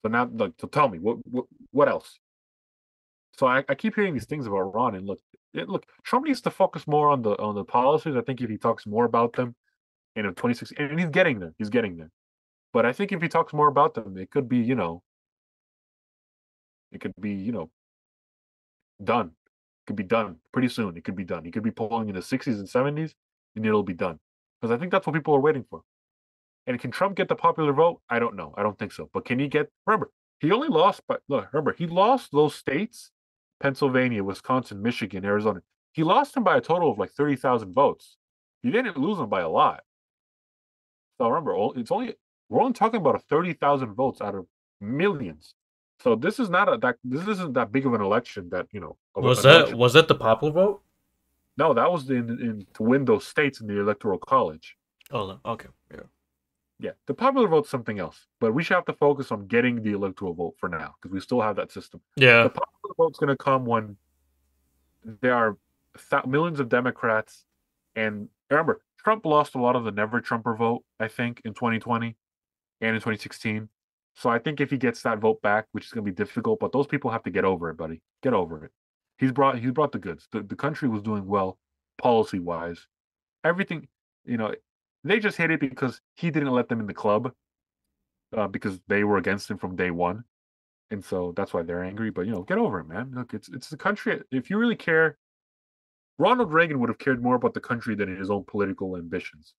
So now, like, so tell me, what else? So I keep hearing these things about Ron, and look, Trump needs to focus more on the policies. I think if he talks more about them in 2016, and he's getting there. But I think if he talks more about them, it could be, done. It could be done pretty soon. It could be done. He could be polling in the 60s and 70s, and it'll be done. Because I think that's what people are waiting for. And can Trump get the popular vote? I don't know. I don't think so. But can he get? Remember, he only lost. But remember, he lost those states: Pennsylvania, Wisconsin, Michigan, Arizona. He lost them by a total of like 30,000 votes. He didn't lose them by a lot. So remember, we're only talking about a 30,000 votes out of millions. So this isn't that big of an election that of Was an election. that the popular vote? No, that was in to win those states in the electoral college. Oh, okay. Yeah. Yeah, the popular vote's something else, but we should have to focus on getting the electoral vote for now because we still have that system. Yeah. The popular vote's going to come when there are millions of Democrats, and remember, Trump lost a lot of the never Trumper vote, I think, in 2020 and in 2016. So I think if he gets that vote back, which is going to be difficult, but those people have to get over it, buddy. Get over it. He's brought the goods. The country was doing well policy wise. Everything, you know, they just hate it because he didn't let them in the club because they were against him from day one, and so that's why they're angry. But get over it, man. Look, it's the country. If you really care, Ronald Reagan would have cared more about the country than his own political ambitions.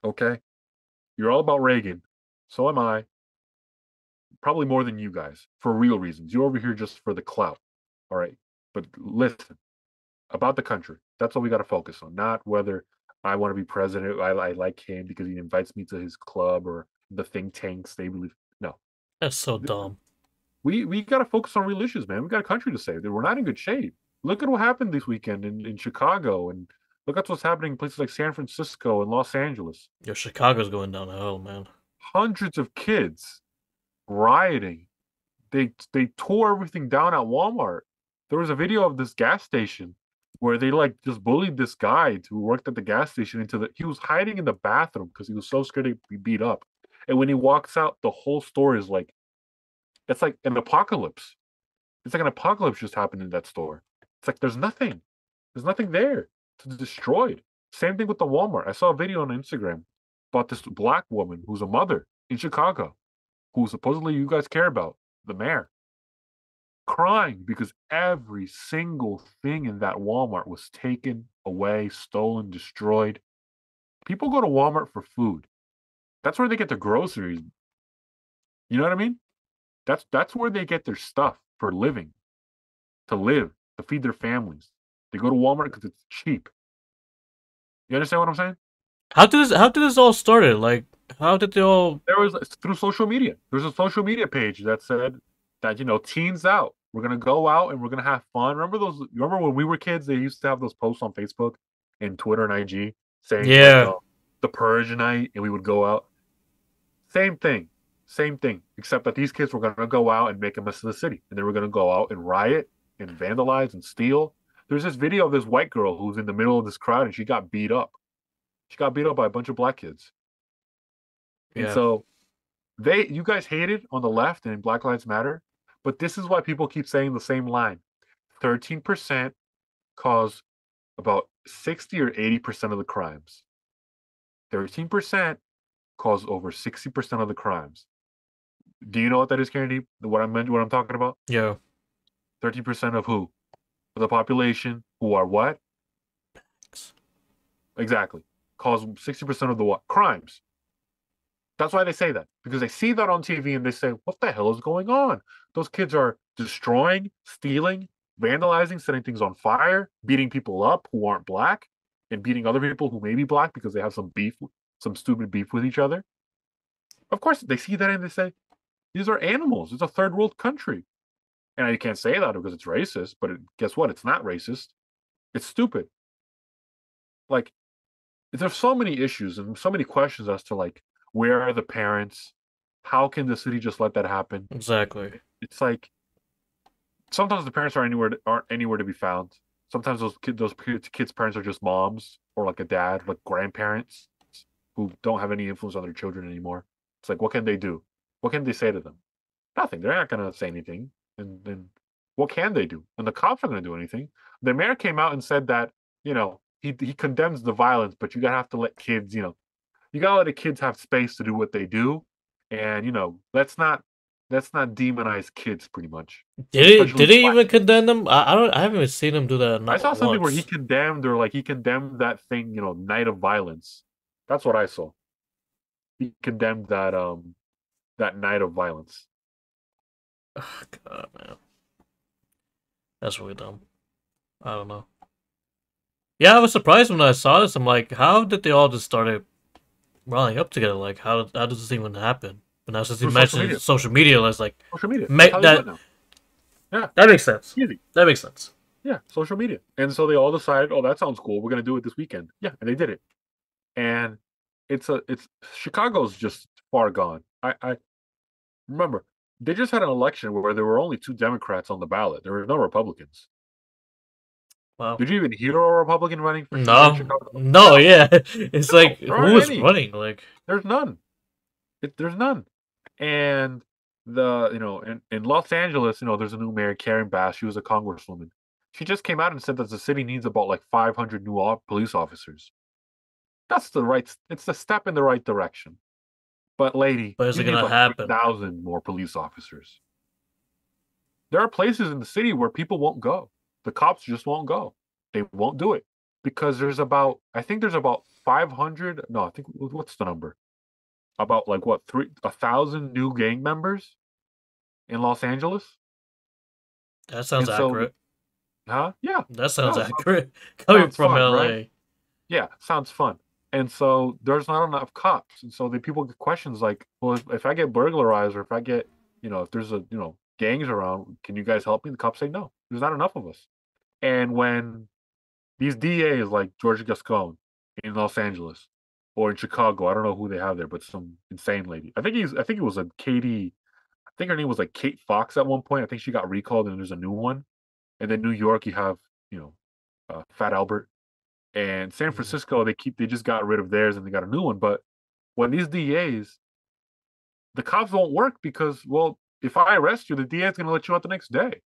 Okay, you're all about Reagan, so am I. Probably more than you guys for real reasons. You're over here just for the clout. All right, but listen about the country. That's what we got to focus on, not whether I want to be president. I like him because he invites me to his club or the think tanks they believe. No, That's so dumb. we got to focus on real issues, man. We got a country to save. We're not in good shape. Look at what happened this weekend in Chicago, and look at what's happening in places like San Francisco and Los Angeles. Yo, Chicago's going down the hill, man. Hundreds of kids rioting. They tore everything down at Walmart. There was a video of this gas station where they like just bullied this guy who worked at the gas station he was hiding in the bathroom because he was so scared to be beat up. And when he walks out, the whole store is like it's like an apocalypse. It's like an apocalypse just happened in that store. It's like there's nothing. There's nothing there. It's destroyed. Same thing with the Walmart. I saw a video on Instagram about this black woman who's a mother in Chicago, who supposedly you guys care about, the mayor, crying because every single thing in that Walmart was taken away, stolen, destroyed. People go to Walmart for food. That's where they get their groceries. You know what I mean? That's where they get their stuff for living, to live, to feed their families. They go to Walmart because it's cheap. You understand what I'm saying? How did this all started? Like, how did they all? There was through social media. There's a social media page that said that teens out. We're gonna go out and we're gonna have fun. Remember those? Remember when we were kids? They used to have those posts on Facebook and Twitter and IG saying like Yeah. the purge night, and we would go out. Same thing, same thing. Except that these kids were gonna go out and make a mess of the city, and they were gonna go out and riot and vandalize and steal. There's this video of this white girl who's in the middle of this crowd and she got beat up. She got beat up by a bunch of black kids. And Yeah. so you guys hate it on the left and in Black Lives Matter, but this is why people keep saying the same line. 13% cause about 60 or 80% of the crimes. 13% cause over 60% of the crimes. Do you know what that is, Kennedy? What I'm talking about? Yeah. 13% of who? Of the population who are what? Exactly. Cause 60% of the what? Crimes. That's why they say that, because they see that on TV and they say, what the hell is going on? Those kids are destroying, stealing, vandalizing, setting things on fire, beating people up who aren't black, and beating other people who may be black because they have some beef, some stupid beef with each other. Of course, they see that and they say, these are animals. It's a third world country. And I can't say that because it's racist, but guess what? It's not racist. It's stupid. Like, there's so many issues and so many questions as to like, where are the parents? How can the city just let that happen? Exactly. It's like sometimes the parents aren't anywhere to be found. Sometimes those kids' parents are just moms or like a dad, like grandparents who don't have any influence on their children anymore. It's like, what can they do? What can they say to them? Nothing. They're not going to say anything. And then what can they do? And the cops aren't going to do anything. The mayor came out and said that he condemns the violence, but you gotta have to let kids, you gotta let the kids have space to do what they do, and let's not demonize kids, pretty much, Did he especially did he black even kids. condemn them? I haven't even seen him do that I saw not something where he once. condemned or like he condemned that thing, night of violence. That's what I saw. He condemned that night of violence. Oh, God, man, that's really dumb. I don't know. Yeah, I was surprised when I saw this. I'm like, how did they all just started rallying up together. Like, how does this even happen? But now since you Through social mentioned media. social media, let's like Social media. That's make how they do it that now. Yeah, that makes sense. easy. That makes sense. Yeah, social media. And so they all decided, oh, that sounds cool. We're gonna do it this weekend. Yeah, and they did it. And it's Chicago's just far gone. I remember they just had an election where there were only two Democrats on the ballot. There were no Republicans. Wow. Did you even hear a Republican running for mayor in No, Chicago? no, No, yeah. It's no, like there who aren't was any. running? Like, There's none. There's none. And in Los Angeles, there's a new mayor, Karen Bass. She was a congresswoman. She just came out and said that the city needs about like 500 new police officers. That's the right. It's a step in the right direction. But lady, but is you it need gonna like happen? 3,000 more police officers. There are places in the city where people won't go. The cops just won't go. They won't do it because I think there's about 500. No, I think what's the number? About like what 1,000 new gang members in Los Angeles. That sounds And so, accurate. huh? Yeah, That sounds no, accurate. Coming sounds from fun, right? LA. Yeah, sounds fun. And so there's not enough cops, and so the people get questions like, "Well, if I get burglarized, or if I get, if there's gangs around, can you guys help me?" The cops say, "No, there's not enough of us." And when these DAs like George Gascon in Los Angeles or in Chicago, I don't know who they have there, but some insane lady. I think it was a Katie. I think her name was like Kate Fox at one point. I think she got recalled, and there's a new one. And then New York, you have you know, Fat Albert. And San Mhm. Francisco, they just got rid of theirs and they got a new one. But when these DAs, the cops won't work because, well, if I arrest you, the DA is going to let you out the next day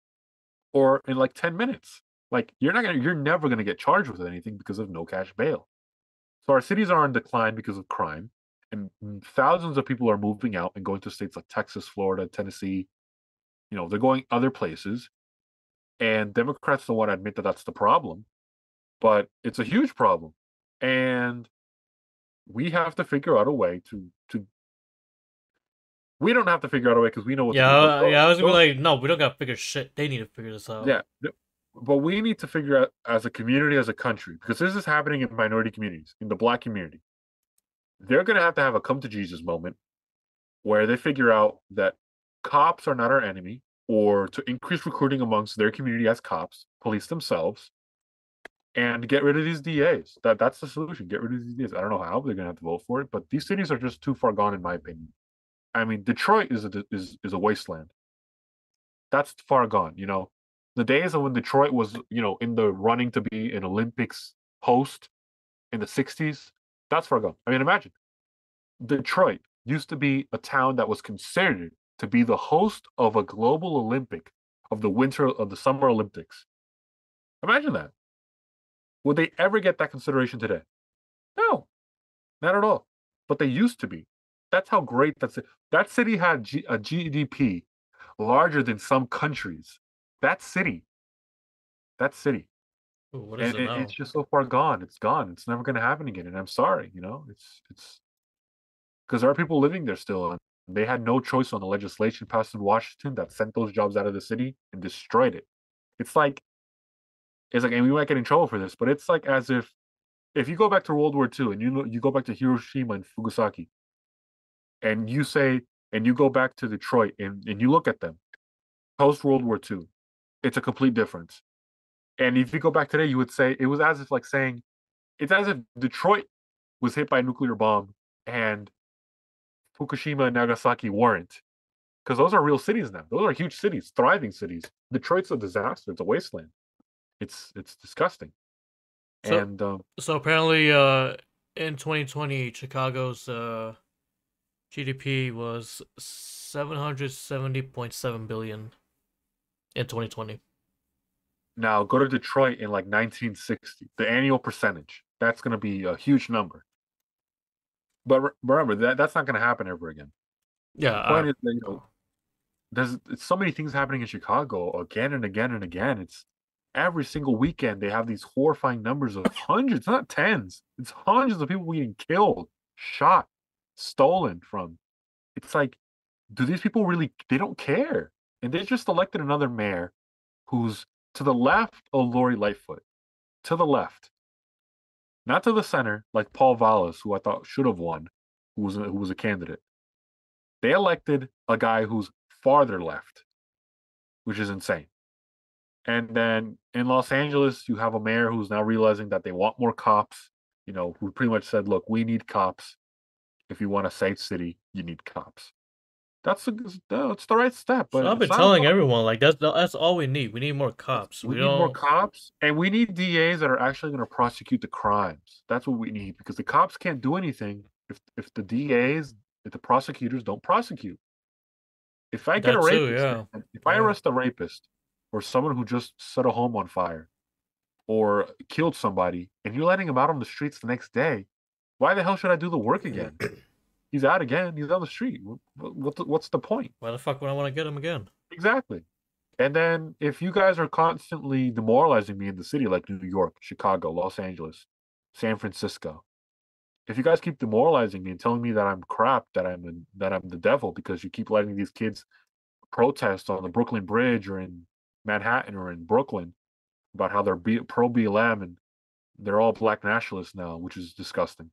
or in like 10 minutes. Like you're never gonna get charged with anything because of no cash bail. So our cities are in decline because of crime, and thousands of people are moving out and going to states like Texas, Florida, Tennessee. They're going other places, and Democrats don't want to admit that that's the problem, but it's a huge problem, and we have to figure out a way to. We don't have to figure out a way because we know what to do. But Yeah, I was gonna be those like, no, we don't gotta figure shit. They need to figure this out. yeah, but we need to figure out as a community, as a country, because this is happening in minority communities, in the Black community. They're going to have a come to Jesus moment where they figure out that cops are not our enemy, or to increase recruiting amongst their community as cops, police themselves, and get rid of these DAs. That's the solution. Get rid of these DAs. I don't know how they're going to have to vote for it, but these cities are just too far gone, in my opinion. I mean, Detroit is a wasteland. That's far gone. The days of when Detroit was in the running to be an Olympics host in the '60s. That's far gone. I mean, imagine Detroit used to be a town that was considered to be the host of a global Olympic of the Summer Olympics. Imagine that. Would they ever get that consideration today? No, not at all. But they used to be. That's how great that city had a GDP larger than some countries. That city, that city, Ooh, what is and it it's now? just so far gone. It's gone. It's never going to happen again. And I'm sorry. It's because there are people living there still, and they had no choice on the legislation passed in Washington that sent those jobs out of the city and destroyed it. It's like and we might get in trouble for this, but it's like as if you go back to World War II and you go back to Hiroshima and Fugasaki, and you go back to Detroit and you look at them post World War II, it's a complete difference. And if you go back today, you would say it was as if like saying it's as if Detroit was hit by a nuclear bomb and Fukushima and Nagasaki weren't. Because those are real cities now. Those are huge cities, thriving cities. Detroit's a disaster. It's a wasteland. It's disgusting. So, And so apparently, in 2020, Chicago's GDP was 770.7 billion in 2020. now go to Detroit in like 1960. The annual percentage. That's going to be a huge number. But remember that's not going to happen ever again. Yeah, The point is that oh. there's it's so many things happening in Chicago again and again and again. It's every single weekend they have these horrifying numbers of hundreds, not tens. It's hundreds of people being killed, shot, stolen from. It's like, do these people really they don't care? And they just elected another mayor who's to the left of Lori Lightfoot. To the left. Not to the center, like Paul Vallis, who I thought should have won. who was a candidate. They elected a guy who's farther left, which is insane. And then in Los Angeles, you have a mayor who's now realizing that they want more cops. Who pretty much said, "Look, we need cops. If you want a safe city, you need cops." That's the right step, but So I've it's been not telling enough. everyone like that's all we need. We need more cops. We We need more don't. cops, and we need DAs that are actually going to prosecute the crimes. That's what we need because the cops can't do anything if the DAs, if the prosecutors don't prosecute. If I get a That too, rapist, yeah, if I yeah. arrest a rapist or someone who just set a home on fire or killed somebody, and you're letting him out on the streets the next day, why the hell should I do the work again? He's out again. He's on the street. What's the point? Why the fuck would I want to get him again? Exactly. And then if you guys are constantly demoralizing me in the city like New York, Chicago, Los Angeles, San Francisco, if you guys keep demoralizing me and telling me that I'm crap, that I'm the devil because you keep letting these kids protest on the Brooklyn Bridge or in Manhattan or in Brooklyn about how they're pro BLM and they're all black nationalists now, which is disgusting,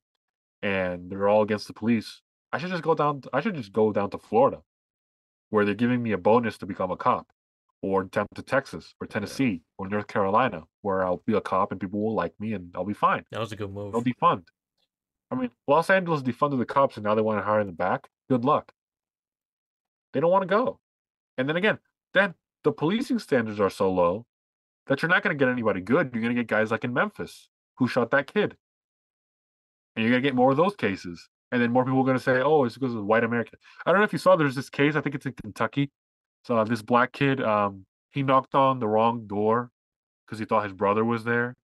and they're all against the police. I should just go down. I should just go down to Florida, where they're giving me a bonus to become a cop, or down to Texas or Yeah, Tennessee or North Carolina, where I'll be a cop and people will like me and I'll be fine. that was a good They'll move. defund. I mean, Los Angeles defunded the cops and now they want to hire them back. Good luck. They don't want to go. And then again, then the policing standards are so low that you're not going to get anybody good. You're going to get guys like in Memphis who shot that kid. And you're going to get more of those cases. And then more people are going to say, oh, it's because of white America. I don't know if you saw, there's this case, I think it's in Kentucky. So this black kid, he knocked on the wrong door because he thought his brother was there.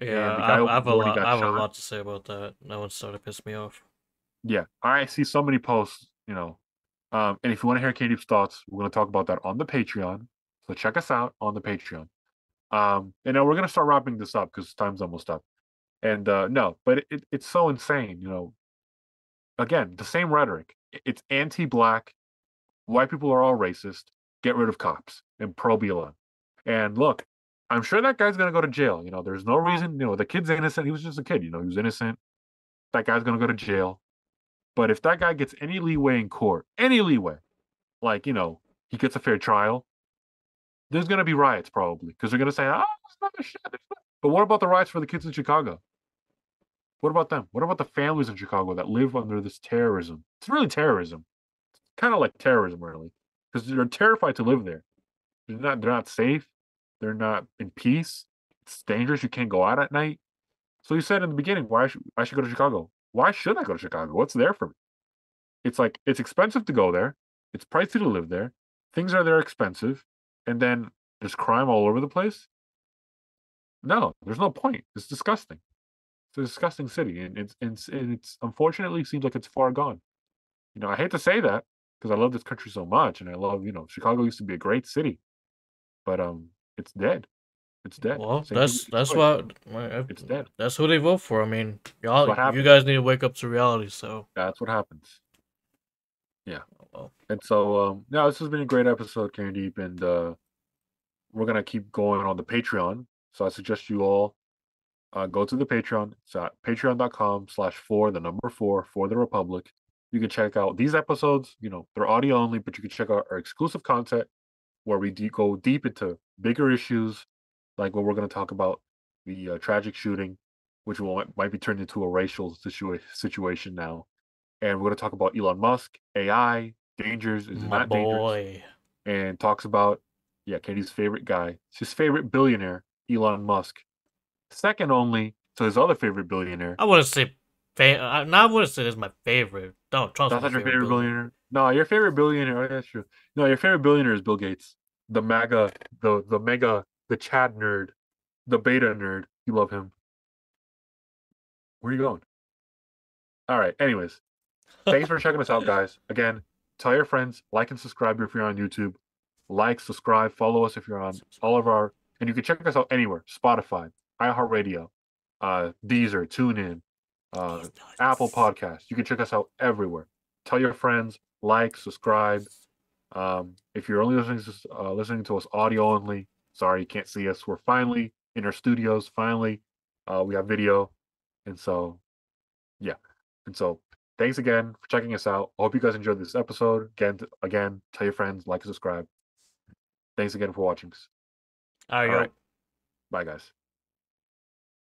And Yeah, the guy opened the door and he I got have a shot. lot to say about that. That one started to piss me off. Yeah, I see so many posts, and if you want to hear Katie's thoughts, we're going to talk about that on the Patreon. So check us out on the Patreon. And now we're going to start wrapping this up because time's almost up. And no, but it's so insane. Again, the same rhetoric. It's anti-black. White people are all racist. Get rid of cops and pro BLM. And look, I'm sure that guy's going to go to jail. There's no reason. The kid's innocent. He was just a kid. He was innocent. That guy's going to go to jail. But if that guy gets any leeway in court, any leeway, like, he gets a fair trial, there's going to be riots probably because they're going to say, it's not a shit. But what about the riots for the kids in Chicago? What about them? What about the families in Chicago that live under this terrorism? It's really terrorism. It's kind of like terrorism, really, because they're terrified to live there. They're not safe. They're not in peace. It's dangerous. You can't go out at night. So you said in the beginning, why I should go to Chicago? Why should I go to Chicago? What's there for me? It's like it's expensive to go there. It's pricey to live there. Things are there expensive, and then there's crime all over the place. No, there's no point. It's disgusting. It's a disgusting city, and it's unfortunately seems like it's far gone. I hate to say that because I love this country so much, and I love Chicago used to be a great city, but it's dead. It's dead. Well, Same thing with that's Detroit. what It's dead. that's who they vote for. I mean, That's y'all, what you happens. guys need to wake up to reality. So, That's what happens. Yeah. well, And so no, this has been a great episode, Candy, and we're gonna keep going on the Patreon. So I suggest you all go to the Patreon. It's at patreon.com/for the number four for the Republic. You can check out these episodes. They're audio only, but you can check out our exclusive content where we go deep into bigger issues, like what we're going to talk about the tragic shooting, which might be turned into a racial situation now. And we're going to talk about Elon Musk, AI, dangers, is it my not dangerous? boy. And talks about, yeah, Katie's favorite guy, his favorite billionaire, Elon Musk. Second only to his other favorite billionaire. I wouldn't say, I wouldn't say this is my favorite. Donald Trump's That's my not your favorite favorite billionaire. billionaire? No, your favorite billionaire. Oh, that's true. No, your favorite billionaire is Bill Gates, the MAGA, the mega, the Chad nerd, the beta nerd. You love him. Where are you going? All right. Anyways, thanks for checking us out, guys. Again, tell your friends, like and subscribe if you're on YouTube. Like, subscribe, follow us if you're on all of our, and you can check us out anywhere: Spotify, iHeartRadio, Deezer, TuneIn, uh, He's Apple nuts. Podcasts. You can check us out everywhere. Tell your friends, like, subscribe. If you're only listening to us audio only, sorry you can't see us. We're finally in our studios. Finally, we have video, and so yeah, and so Thanks again for checking us out. I hope you guys enjoyed this episode. Again, tell your friends, like and subscribe. Thanks again for watching. All right, All yo. right. Bye, guys.